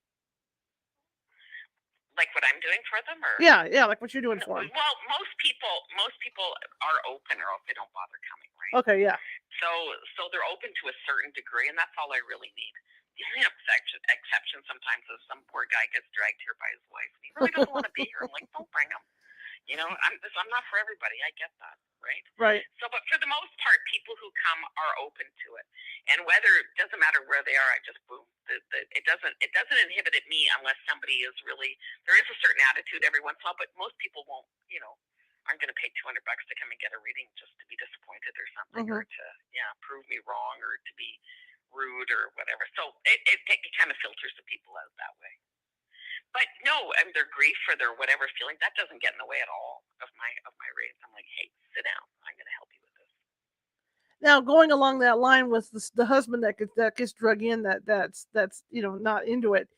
Like what I'm doing for them, or Yeah, like what you're doing no, for them. well, most people are open, or else they don't bother coming, right? Okay, yeah. So they're open to a certain degree, and that's all I really need. The only exception sometimes is some poor guy gets dragged here by his wife, and he really doesn't want to be here. I'm like, don't bring him. I'm not for everybody. I get that, right? Right. So, but for the most part, people who come are open to it, and whether it doesn't matter where they are, I just boom. It doesn't inhibit me unless somebody is really, there is a certain attitude every once in a while, but most people won't, aren't going to pay $200 to come and get a reading just to be disappointed or something, or to prove me wrong, or to be rude or whatever. So it kind of filters the people out that way. But no, and their grief or their whatever feeling, that doesn't get in the way at all of my raise. I'm like, hey, sit down. I'm going to help you with this. Now, going along that line with the husband that gets drug in, that's not into it.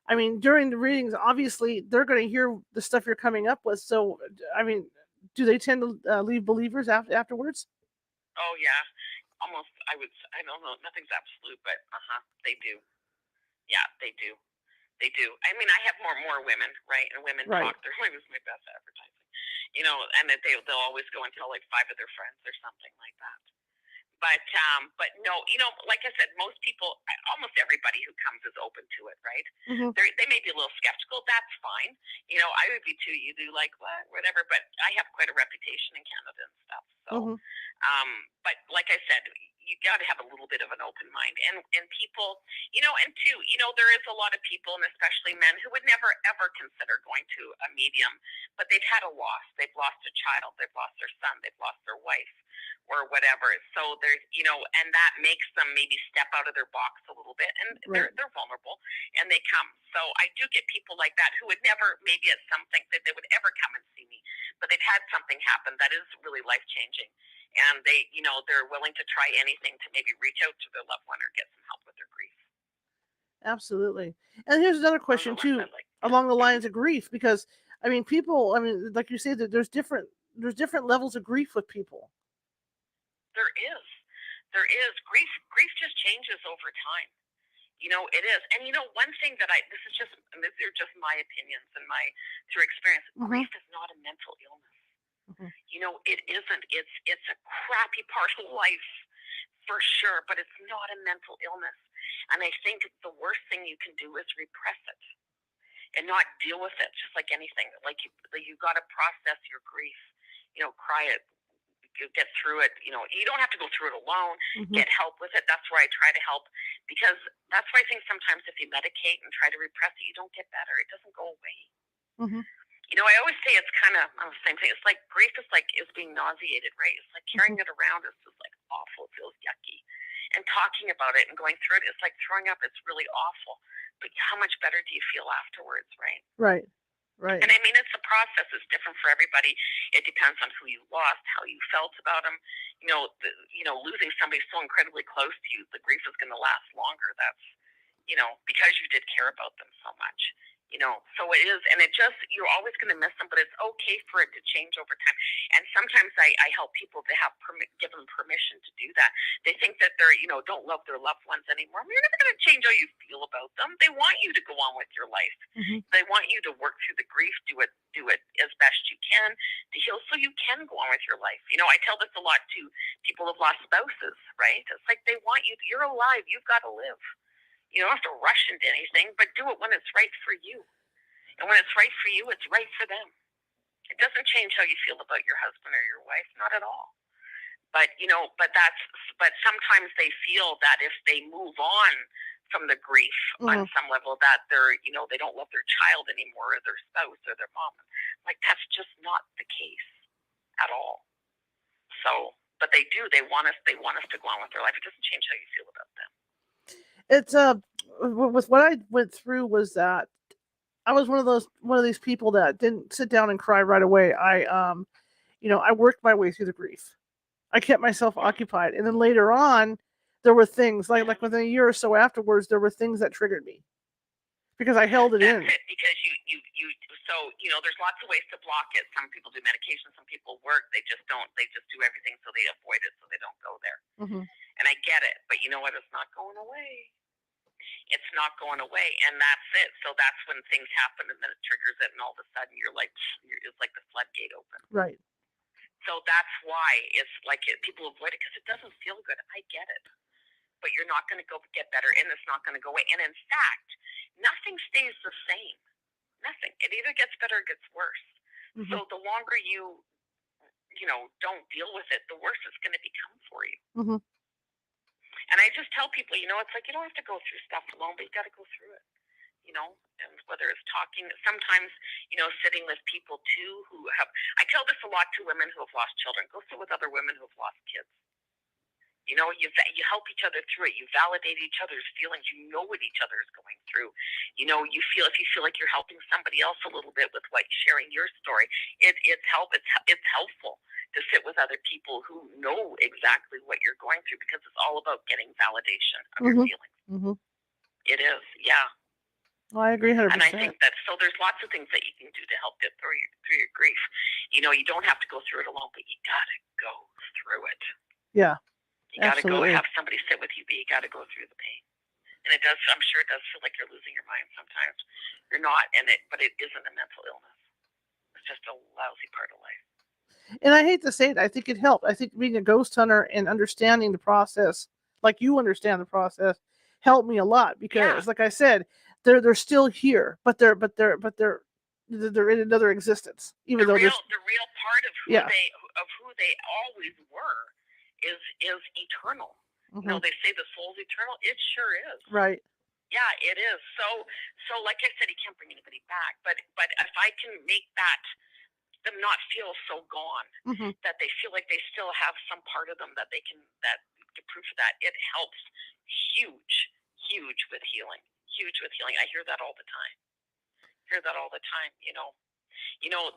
I mean, during the readings, obviously they're going to hear the stuff you're coming up with. So, I mean, do they tend to leave believers afterwards? Oh yeah, almost. I don't know. Nothing's absolute, but they do. Yeah, they do. They do. I mean, I have more women, right? And women Right. talk. They're always my best advertising, and that they'll always go and tell like 5 of their friends or something like that. But no, like I said, most people, almost everybody who comes is open to it, right? Mm-hmm. They may be a little skeptical. That's fine. I would be too. You do like whatever, but I have quite a reputation in Canada and stuff. So, Mm-hmm. but like I said, you got to have a little bit of an open mind, and people, and two, there is a lot of people, and especially men, who would never ever consider going to a medium, but they've had a loss. They've lost a child. They've lost their son. They've lost their wife, or whatever. So there's, and that makes them maybe step out of their box a little bit, and Right. they're vulnerable, and they come. So I do get people like that who would never, maybe at something that they would ever come and see me, but they've had something happen that is really life changing, and they're willing to try anything to maybe reach out to their loved one or get some help with their grief. Absolutely. And here's another question too, along the lines of grief, because I mean, people. I mean, like you say, that there's different levels of grief with people. There is. There is. Grief just changes over time. It is. And one thing that these are just my opinions and my through experience, grief is not a mental illness. It isn't. It's a crappy part of life for sure, but it's not a mental illness. And I think the worst thing you can do is repress it and not deal with it, just like anything. Like you got to process your grief. Cry it. You get through it. You don't have to go through it alone. Get help with it. That's where I try to help, because that's why I think sometimes if you medicate and try to repress it, you don't get better. It doesn't go away. I always say it's kind of the same thing. It's like grief is being nauseated, right? It's like carrying it around is just like awful. It feels yucky. And talking about it and going through it, it's like throwing up. It's really awful. But how much better do you feel afterwards, right? Right. And I mean, it's a process. It's different for everybody. It depends on who you lost, how you felt about them. Losing somebody so incredibly close to you, the grief is going to last longer. That's, because you did care about them so much. So it is, and you're always going to miss them, but it's okay for it to change over time. And sometimes I help people to give them permission to do that. They think that they're, don't love their loved ones anymore. You're never going to change how you feel about them. They want you to go on with your life. They want you to work through the grief, do it as best you can to heal, so you can go on with your life. I tell this a lot to people who've lost spouses, right? It's like they want you. You're alive. You've got to live. You don't have to rush into anything, but do it when it's right for you. And when it's right for you, it's right for them. It doesn't change how you feel about your husband or your wife, not at all. But but sometimes they feel that if they move on from the grief on some level, that they don't love their child anymore, or their spouse or their mom. Like, that's just not the case at all. So, but they do. They want us to go on with their life. It doesn't change how you feel about them. It's with what I went through was that I was one of these people that didn't sit down and cry right away. I worked my way through the grief. I kept myself occupied, and then later on, there were things like within a year or so afterwards, there were things that triggered me. Because I held it That's in. it. Because so there's lots of ways to block it. Some people do medication. Some people work. They just don't. They just do everything so they avoid it, so they don't go there. Mm-hmm. And I get it, but you know what? It's not going away. It's not going away, and that's it. So that's when things happen, and then it triggers it, and all of a sudden it's like the floodgate open. Right. So that's why it's like people avoid it because it doesn't feel good. I get it, but you're not going to go get better, and it's not going to go away. And in fact, nothing stays the same. Nothing. It either gets better or gets worse. Mm-hmm. So the longer you don't deal with it, the worse it's going to become for you. Mm-hmm. And I just tell people, it's like you don't have to go through stuff alone, but you got to go through it. And whether it's talking, sometimes, sitting with people too who have, I tell this a lot to women who have lost children. Go sit with other women who have lost kids. You help each other through it. You validate each other's feelings. You know what each other is going through. If you feel like you're helping somebody else a little bit with sharing your story, it's helpful to sit with other people who know exactly what you're going through because it's all about getting validation of your feelings. Mm-hmm. It is, yeah. Well, I agree 100%. And I think that there's lots of things that you can do to help get through your grief. You don't have to go through it alone, but you gotta go through it. Yeah. You got to go have somebody sit with you, but you got to go through the pain. And it does, I'm sure it does feel like you're losing your mind sometimes. You're not, but it isn't a mental illness. It's just a lousy part of life. And I hate to say it, I think it helped. I think being a ghost hunter and understanding the process, like you understand the process, helped me a lot because, like I said, they're still here, but they're in another existence. Even the real part of who they always were is eternal. Mm-hmm. They say the soul's eternal. It sure is. Right. Yeah, it is. So like I said, you can't bring anybody back. But if I can make them not feel so gone, that they feel like they still have some part of them that they can to proof that, it helps huge with healing. Huge with healing. I hear that all the time.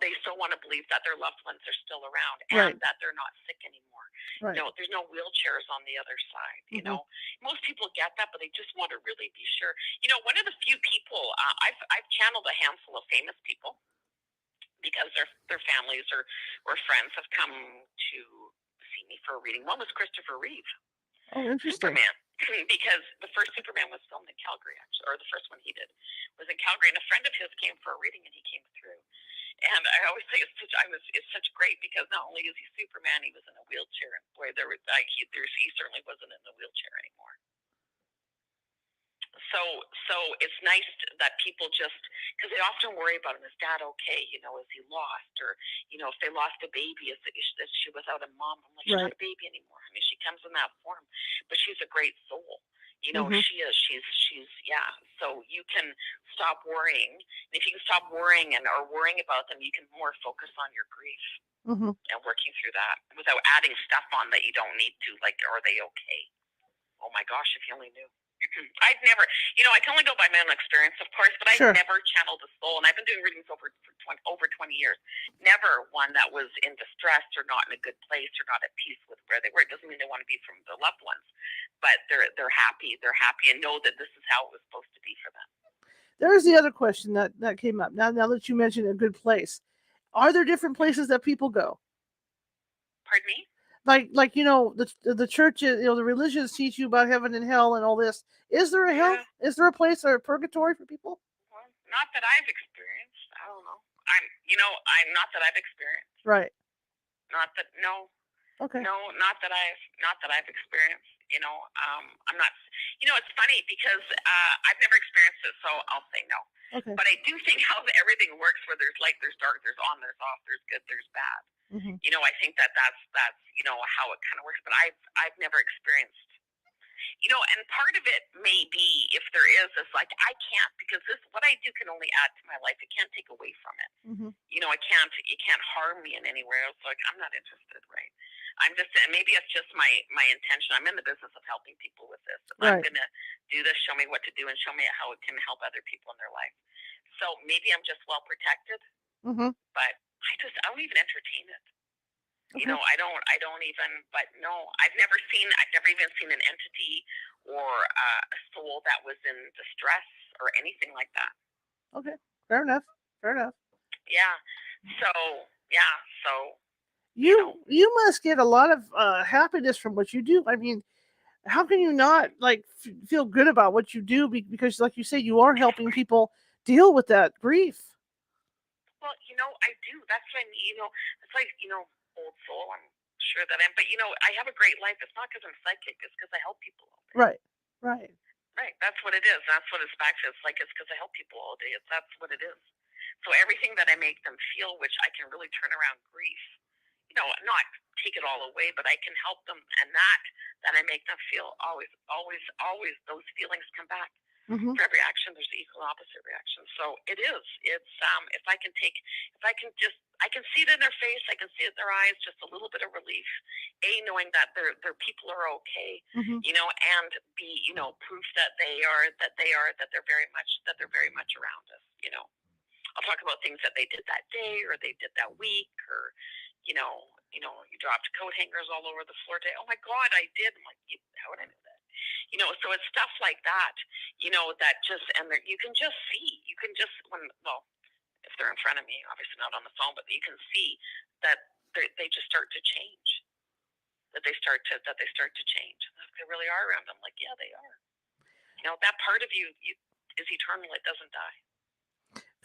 They still want to believe that their loved ones are still around and that they're not sick anymore. Right. There's no wheelchairs on the other side. Most people get that, but they just want to really be sure. One of the few people I've channeled a handful of famous people because their families or friends have come to see me for a reading. One was Christopher Reeve. Oh, interesting. Superman. Because the first Superman was filmed in Calgary, actually, or the first one he did was in Calgary, and a friend of his came for a reading, and he came through. And I always say it's such great because not only is he Superman, he was in a wheelchair, and boy, he certainly wasn't in the wheelchair anymore. So it's nice that people just, because they often worry about him. Is Dad okay? Is he lost? Or if they lost a baby, is she without a mom? I'm like, she's not a baby anymore. I mean, she comes in that form, but she's a great soul. She is. She's yeah. So you can stop worrying. And if you can stop worrying or worrying about them, you can more focus on your grief and working through that without adding stuff on that you don't need to. Like, are they okay? Oh my gosh, if you only knew. I've never, I can only go by my own experience, of course, but I've never channeled a soul, and I've been doing readings over 20 years. Never one that was in distress or not in a good place or not at peace with where they were. It doesn't mean they want to be from their loved ones, but they're happy. They're happy and know that this is how it was supposed to be for them. There's the other question that came up. Now that you mentioned a good place, are there different places that people go? Pardon me? Like the churches, the religions teach you about heaven and hell and all this. Is there a hell? Is there a place or a purgatory for people? Well, not that I've experienced. I don't know. I'm not that I've experienced. Right. Not that no. Okay. No, not that I've experienced. I'm not. It's funny because I've never experienced it, so I'll say no. Okay. But I do think how everything works, where there's light, there's dark, there's on, there's off, there's good, there's bad. I think that's how it kind of works. But I've never experienced. And part of it may be, if there is like, I can't, because what I do can only add to my life. It can't take away from it. It can't harm me in any way. It's like, I'm not interested, right? I'm just, and maybe it's just my intention. I'm in the business of helping people with this. I'm going to do this, show me what to do, and show me how it can help other people in their life. So maybe I'm just well protected, but I don't even entertain it. Okay. I don't even, but no, I've never even seen an entity or a soul that was in distress or anything like that. Okay. Fair enough. Fair enough. Yeah. So yeah. So you know. You must get a lot of happiness from what you do. I mean, how can you not like feel good about what you do because like you say you are helping people deal with that grief. Well, I do. That's what I mean. It's like old soul. I'm sure that I'm. But I have a great life. It's not because I'm psychic. It's because I help people all day. Right. Right. Right. That's what it is. That's what it's back to. It's like it's because I help people all day. That's what it is. So everything that I make them feel, which I can really turn around grief, not take it all away, but I can help them, and that I make them feel always, always, always. Those feelings come back. Mm-hmm. For every action, there's an equal opposite reaction. So it is. It's if I can I can see it in their face. I can see it in their eyes. Just a little bit of relief. A, knowing that their people are okay. Mm-hmm. And B, proof that they're very much around us. I'll talk about things that they did that day or they did that week or, you dropped coat hangers all over the floor today. Oh my God, I did. I'm like, how would I know that? So it's stuff like that, that just, and you can just see, if they're in front of me, obviously not on the phone, but you can see that they just start to change, that they start to change. They really are around them. Like, yeah, they are. That part of you is eternal. It doesn't die.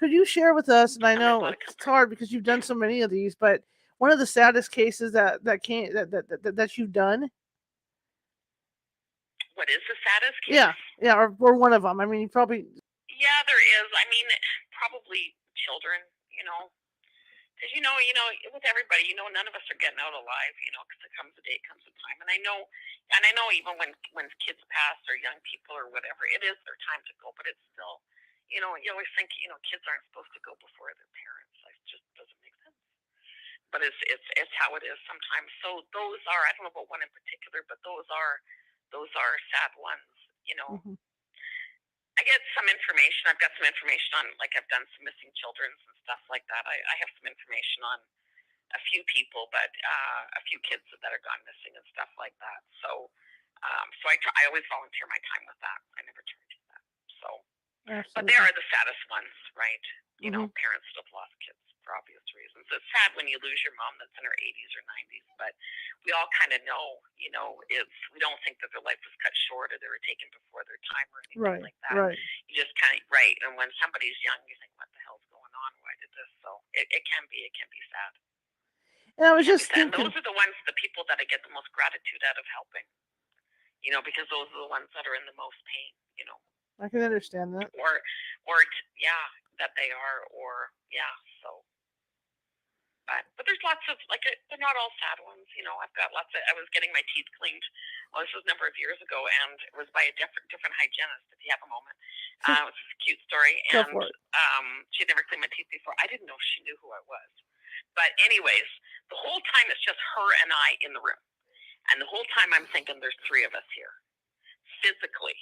Could you share with us, and I know it's hard because you've done so many of these, but one of the saddest cases that you've done? What is the saddest case? Yeah, or one of them. I mean, you probably. Yeah, there is. I mean, probably children. Because with everybody, none of us are getting out alive. Because there comes a day, comes a time, and I know even when kids pass or young people or whatever, it is their time to go. But it's still, you always think, kids aren't supposed to go before their parents. It just doesn't make sense. But it's how it is sometimes. So those are, I don't know about one in particular, but those are sad ones. Mm-hmm. I get some information. I've got some information on, like, I've done some missing children's and stuff like that. I have some information on a few people, but a few kids that are gone missing and stuff like that. So, I always volunteer my time with that. I never charge that. So, Absolutely. But they are the saddest ones, right? Mm-hmm. Parents that have lost kids for obvious reasons. It's sad when you lose your mom that's in her 80s or 90s, but we all kind of know, we don't think that their life was cut short or they were taken before their time or anything like that. Right. You just kind of, right. And when somebody's young, you think, what the hell's going on? Why did this? So it can be sad. And I was just thinking. And those are the ones, the people that I get the most gratitude out of helping, because those are the ones that are in the most pain, I can understand that. Or that they are, so. But there's lots of, like, they're not all sad ones, I've got lots of, I was getting my teeth cleaned, this was a number of years ago, and it was by a different hygienist, if you have a moment. It was a cute story, and she had never cleaned my teeth before. I didn't know if she knew who I was. But anyways, the whole time it's just her and I in the room. And the whole time I'm thinking there's three of us here. Physically,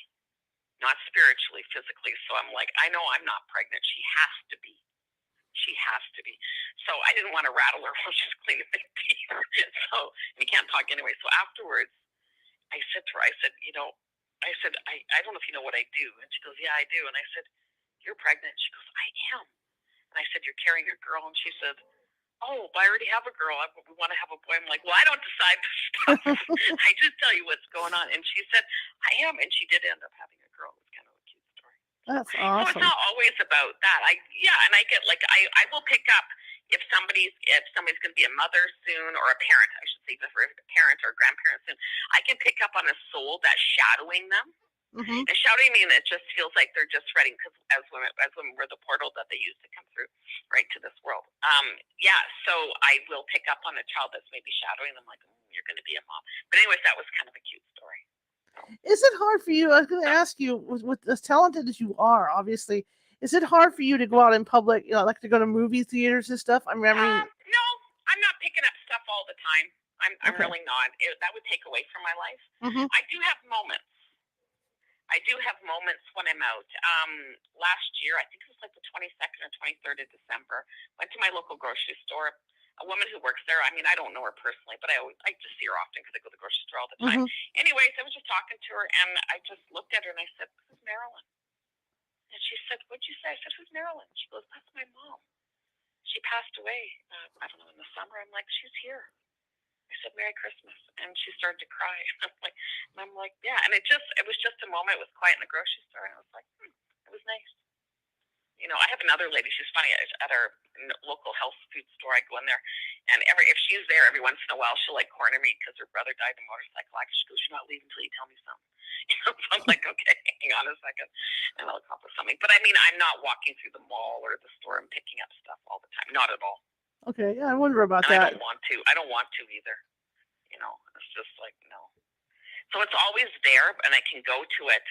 not spiritually, physically. So I'm like, I know I'm not pregnant. She has to be. So I didn't want to rattle her while she's cleaning my teeth. So you can't talk anyway. So afterwards, I said to her, I said, I don't know if you know what I do. And she goes, yeah, I do. And I said, you're pregnant? She goes, I am. And I said, you're carrying a girl? And she said, oh, I already have a girl. We want to have a boy. I'm like, well, I don't decide this stuff. I just tell you what's going on. And she said, I am. And she did end up having a girl. It was kind of a cute story. That's awesome. So it's not always about that. And I get, like, I will pick up if somebody's going to be a mother soon, or a parent, I should say, if a parent or a grandparent soon. I can pick up on a soul that's shadowing them. Mm-hmm. And shouting means it just feels like they're just ready, because as women, we're the portal that they use to come through, right, to this world. So I will pick up on a child that's maybe shadowing them, like, you're going to be a mom. But anyways, that was kind of a cute story. Is it hard for you? I was going to ask you, with as talented as you are, obviously, is it hard for you to go out in public, like to go to movie theaters and stuff? I mean, no, I'm not picking up stuff all the time. I'm really not. That would take away from my life. Mm-hmm. I do have moments when I'm out. Last year, I think it was like the 22nd or 23rd of December, went to my local grocery store. A woman who works there, I mean, I don't know her personally, but I just see her often because I go to the grocery store all the time. Mm-hmm. Anyways, I was just talking to her, and I just looked at her, and I said, this is Marilyn. And she said, "What'd you say?" I said, "Who's Marilyn?" She goes, "That's my mom. She passed away, I don't know, in the summer." I'm like, "She's here." I said, "Merry Christmas." And she started to cry. I'm like, yeah. And it was just a moment. It was quiet in the grocery store. And I was like, it was nice. I have another lady. She's funny at our local health food store. I go in there, and if she's there, every once in a while, she'll like corner me because her brother died in a motorcycle accident. She goes, "You're not leaving until you tell me something." So I'm like, "Okay, hang on a second, and I'll accomplish something." But I mean, I'm not walking through the mall or the store and picking up stuff all the time. Not at all. Okay, yeah, I wonder about and that. I don't want to. I don't want to either. It's just like no. So it's always there, and I can go to it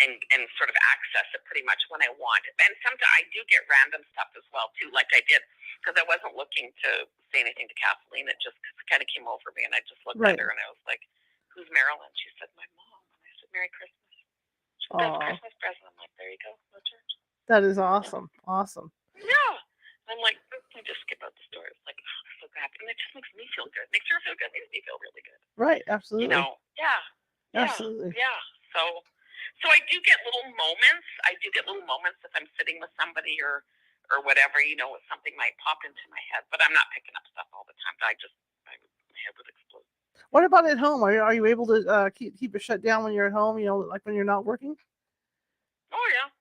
and sort of access it pretty much when I want. And sometimes I do get random stuff as well too, like I did, because I wasn't looking to say anything to Kathleen. It just kind of came over me, and I just looked Right. at her and I was like, "Who's Marilyn?" She said, "My mom." And I said, "Merry Christmas." She said, "That's a Christmas present." I'm like, "There you go, no church." That is awesome. Awesome. Yeah. I'm like, I just skip out the story. It's like, oh, I'm so happy. And it just makes me feel good. Makes her feel good. Makes me feel really good. Right, absolutely. Yeah. Absolutely. Yeah. So I do get little moments. I do get little moments if I'm sitting with somebody or whatever, something might pop into my head. But I'm not picking up stuff all the time. My head would explode. What about at home? Are you able to keep it shut down when you're at home? Like when you're not working? Oh yeah.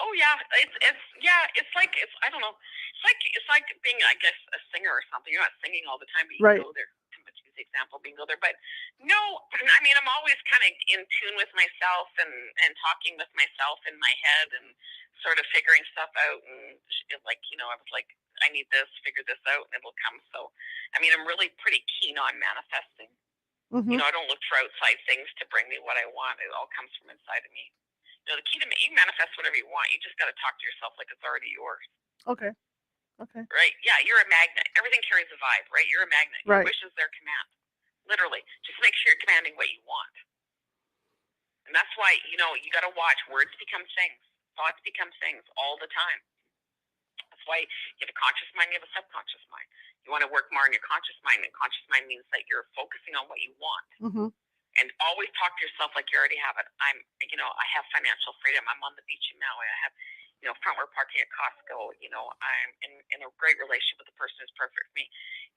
Oh yeah, it's like I don't know. It's like being, I guess, a singer or something. You're not singing all the time, but you Right. can go there. To use the example, being go there, but no, I mean I'm always kind of in tune with myself and talking with myself in my head and sort of figuring stuff out and like I was like I need this, figure this out, and it'll come. So I mean I'm really pretty keen on manifesting. Mm-hmm. I don't look for outside things to bring me what I want. It all comes from inside of me. The key to you manifest whatever you want. You just got to talk to yourself like it's already yours. Okay. Right? Yeah, you're a magnet. Everything carries a vibe, right? You're a magnet. Your Right. wish is their command. Literally. Just make sure you're commanding what you want. And that's why, you got to watch. Words become things. Thoughts become things all the time. That's why you have a conscious mind, you have a subconscious mind. You want to work more on your conscious mind, and conscious mind means that you're focusing on what you want. Mm-hmm. And always talk to yourself like you already have it. I have financial freedom. I'm on the beach in Maui. I have, front row parking at Costco. I'm in a great relationship with the person who's perfect for me.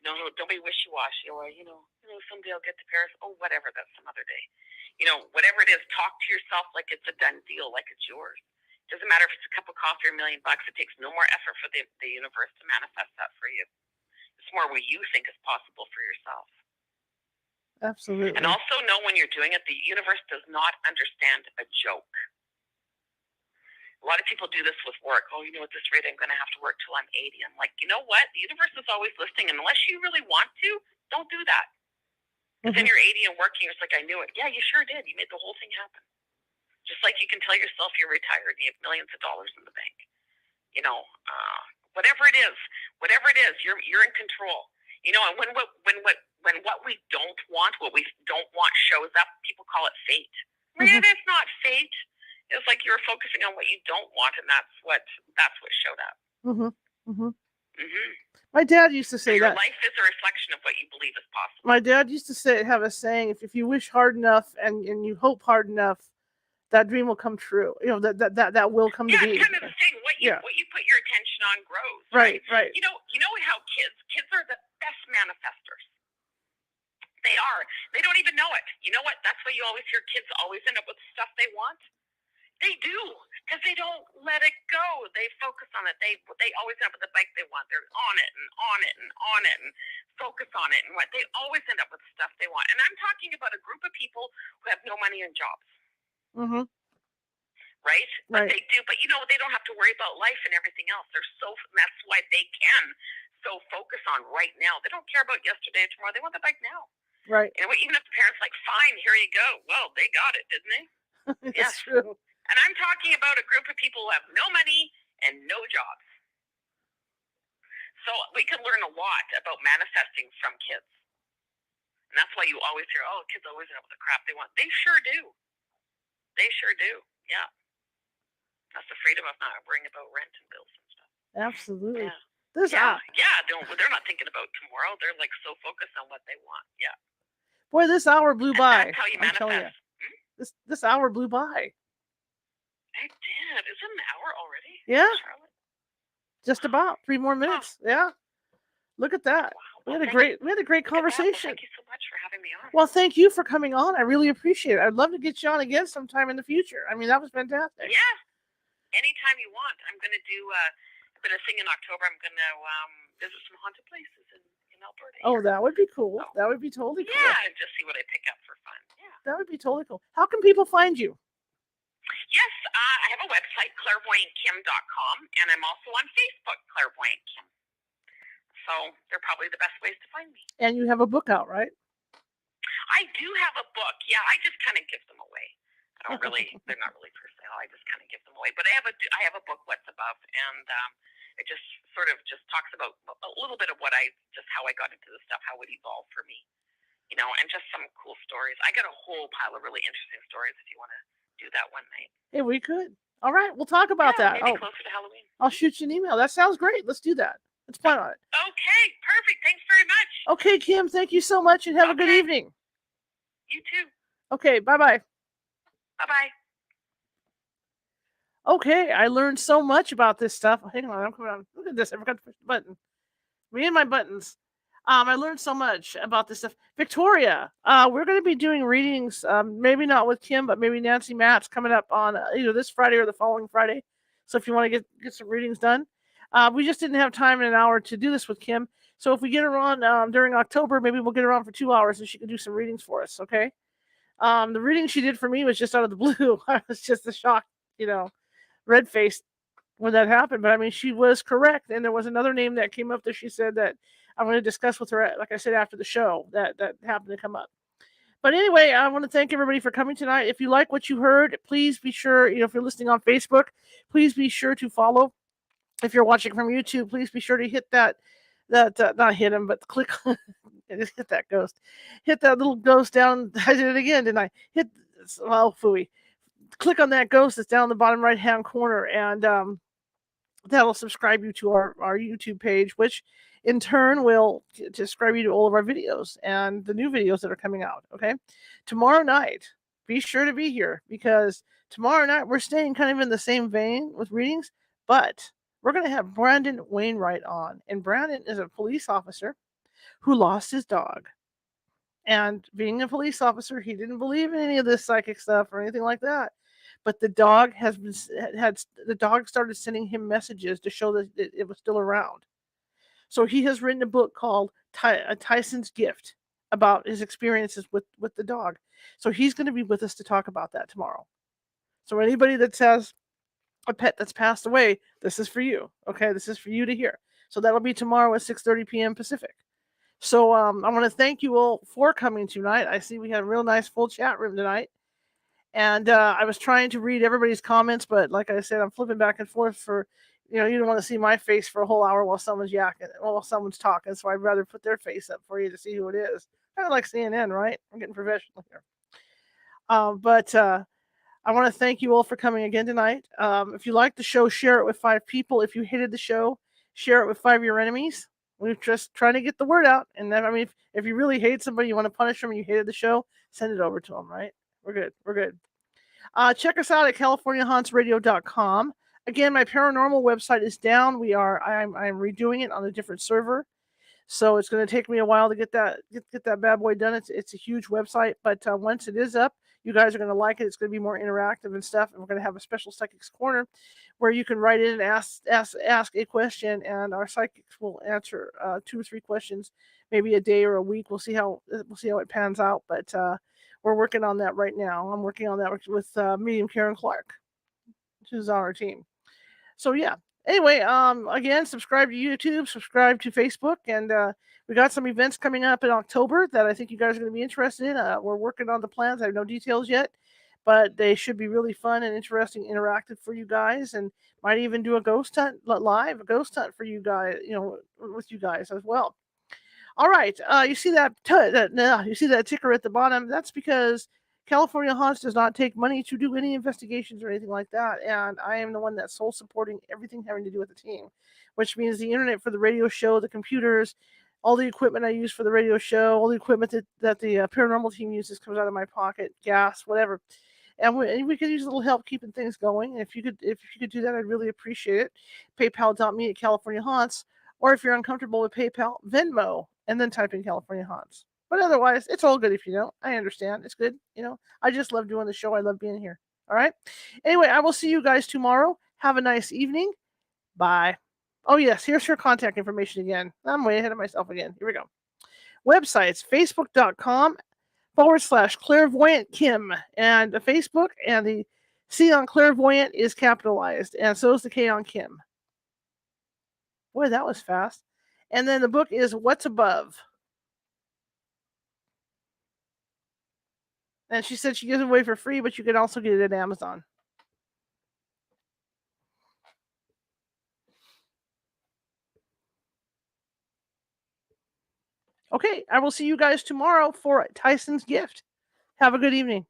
Don't be wishy-washy. Or, someday I'll get to Paris. Oh, whatever. That's some other day. Whatever it is, talk to yourself like it's a done deal, like it's yours. It doesn't matter if it's a cup of coffee or $1 million. It takes no more effort for the universe to manifest that for you. It's more what you think is possible for yourself. Absolutely. And also know when you're doing it, the universe does not understand a joke. A lot of people do this with work. Oh, at this rate, I'm going to have to work till I'm 80. I'm like, you know what? The universe is always listening. And unless you really want to, don't do that. Because then you're 80 and working. It's like, I knew it. Yeah, you sure did. You made the whole thing happen. Just like you can tell yourself you're retired and you have millions of dollars in the bank. Whatever it is, you're in control. And when what we don't want shows up, people call it fate. Man, it's not fate. It's like you're focusing on what you don't want, and that's what showed up. My dad used to say your that life is a reflection of what you believe is possible. My dad used to have a saying: if you wish hard enough and you hope hard enough, that dream will come true. That will come to be. Yeah, it's kind of the thing. What you put your attention on grows. Right. You know how kids are the best manifestors. They are. They don't even know it. You know what? That's why you always hear kids always end up with stuff they want. They do, because they don't let it go. They focus on it. They always end up with the bike they want. They're on it and on it and on it and focus on it. And they always end up with the stuff they want. And I'm talking about a group of people who have no money and jobs. Right? But they do. But they don't have to worry about life and everything else. That's why they can so focus on right now. They don't care about yesterday or tomorrow. They want the bike now. Right. And even if the parents like, fine, here you go. Well, they got it, didn't they? That's true. And I'm talking about a group of people who have no money and no jobs. So we can learn a lot about manifesting from kids. And that's why you always hear, oh, kids always end up with the crap they want. They sure do. They sure do. Yeah. That's the freedom of not worrying about rent and bills and stuff. Absolutely. Yeah. They're not thinking about tomorrow. They're like so focused on what they want. Yeah. Boy, this hour blew by. That's how you manifest. This hour blew by. I did. Is it an hour already? Yeah, Charlotte? just about 3 more minutes. Yeah, look at that. Wow. We Well, had a thank you. great Well, conversation. thank you so much for having me on. Well, thank you for coming on. I really appreciate it. I'd love to get you on again sometime in the future. I mean, that was fantastic. Yeah. Anytime you want. I'm going to sing in October. I'm going to visit some haunted places in Alberta. Oh, that would be cool. So, that would be totally cool. Yeah, and just see what I pick up for fun. Yeah. That would be totally cool. How can people find you? Yes, I have a website, clairvoyantkim.com, and I'm also on Facebook, Clairvoyant Kim. So they're probably the best ways to find me. And you have a book out, right? I do have a book. Yeah, I just kind of give them away. I don't really. They're not really for sale. I just kind of give them away. But I have a book, What's Above, and it just sort of just talks about a little bit of how I got into this stuff, how it evolved for me, and just some cool stories. I got a whole pile of really interesting stories if you want to do that one night. Hey, we could. All right, we'll talk about that. Maybe closer to Halloween. I'll shoot you an email. That sounds great. Let's do that. Let's plan on it. Okay, perfect. Thanks very much. Okay, Kim, thank you so much, and have a good evening. You too. Okay, bye-bye. Bye-bye. Okay, I learned so much about this stuff. Hang on, I'm coming on. Look at this. I forgot to push the button. Me and my buttons. I learned so much about this stuff. Victoria, we're going to be doing readings, maybe not with Kim, but maybe Nancy Matt's coming up on either this Friday or the following Friday. So if you want to get some readings done. We just didn't have time in an hour to do this with Kim. So if we get her on during October, maybe we'll get her on for 2 hours and she can do some readings for us, okay? The reading she did for me was just out of the blue. I was just a shock, red-faced when that happened. But I mean, she was correct. And there was another name that came up that she said that I'm going to discuss with her, like I said, after the show that happened to come up. But anyway, I want to thank everybody for coming tonight. If you like what you heard, please be sure, if you're listening on Facebook, please be sure to follow. If you're watching from YouTube, please be sure to hit that not hit him, but click on just hit that ghost. Hit that little ghost down. I did it again, didn't I? Phooey. Click on that ghost that's down in the bottom right-hand corner, and that'll subscribe you to our YouTube page, which in turn will subscribe you to all of our videos and the new videos that are coming out, okay? Tomorrow night, be sure to be here, because tomorrow night we're staying kind of in the same vein with readings, but we're going to have Brandon Wainwright on. And Brandon is a police officer who lost his dog. And being a police officer, he didn't believe in any of this psychic stuff or anything like that. But the dog the dog started sending him messages to show that it was still around. So he has written a book called Tyson's Gift about his experiences with the dog. So he's going to be with us to talk about that tomorrow. So anybody that has a pet that's passed away, this is for you. Okay, this is for you to hear. So that'll be tomorrow at 6:30 p.m. Pacific. So I want to thank you all for coming tonight. I see we had a real nice full chat room tonight. And I was trying to read everybody's comments, but like I said, I'm flipping back and forth for, you don't want to see my face for a whole hour while someone's yakking, while someone's talking. So I'd rather put their face up for you to see who it is. Kind of like CNN, right? I'm getting professional here. But I want to thank you all for coming again tonight. If you like the show, share it with 5 people. If you hated the show, share it with 5 of your enemies. We're just trying to get the word out. And then, I mean, if you really hate somebody, you want to punish them, and you hated the show, send it over to them, right? We're good. We're good. Check us out at CaliforniaHauntsRadio.com. Again, my paranormal website is down. I'm redoing it on a different server. So it's going to take me a while to get that bad boy done. It's a huge website, but once it is up, you guys are going to like it. It's going to be more interactive and stuff. And we're going to have a special Psychics Corner where you can write in and ask a question, and our psychics will answer 2 or 3 questions, maybe a day or a week. We'll see how it pans out. But we're working on that right now. I'm working on that with Medium Karen Clark, who's on our team. So yeah. Anyway, again, subscribe to YouTube, subscribe to Facebook, and we got some events coming up in October that I think you guys are going to be interested in. We're working on the plans. I have no details yet, but they should be really fun and interesting, interactive for you guys, and might even do a ghost hunt for you guys, with you guys as well. All right, you see that ticker at the bottom? That's because California Haunts does not take money to do any investigations or anything like that, and I am the one that's sole supporting everything having to do with the team, which means the internet for the radio show, the computers, all the equipment I use for the radio show, all the equipment that the paranormal team uses comes out of my pocket, gas, whatever. and we could use a little help keeping things going. And if you could do that, I'd really appreciate it. PayPal.me@CaliforniaHaunts, or if you're uncomfortable with PayPal, Venmo, and then type in California Haunts. But otherwise, it's all good if you don't. I understand. It's good. I just love doing the show. I love being here. All right. Anyway, I will see you guys tomorrow. Have a nice evening. Bye. Oh, yes. Here's her contact information again. I'm way ahead of myself again. Here we go. Websites, facebook.com/clairvoyant Kim. And the Facebook and the C on clairvoyant is capitalized. And so is the K on Kim. Boy, that was fast. And then the book is What's Above. And she said she gives it away for free, but you can also get it at Amazon. Okay, I will see you guys tomorrow for Tyson's gift. Have a good evening.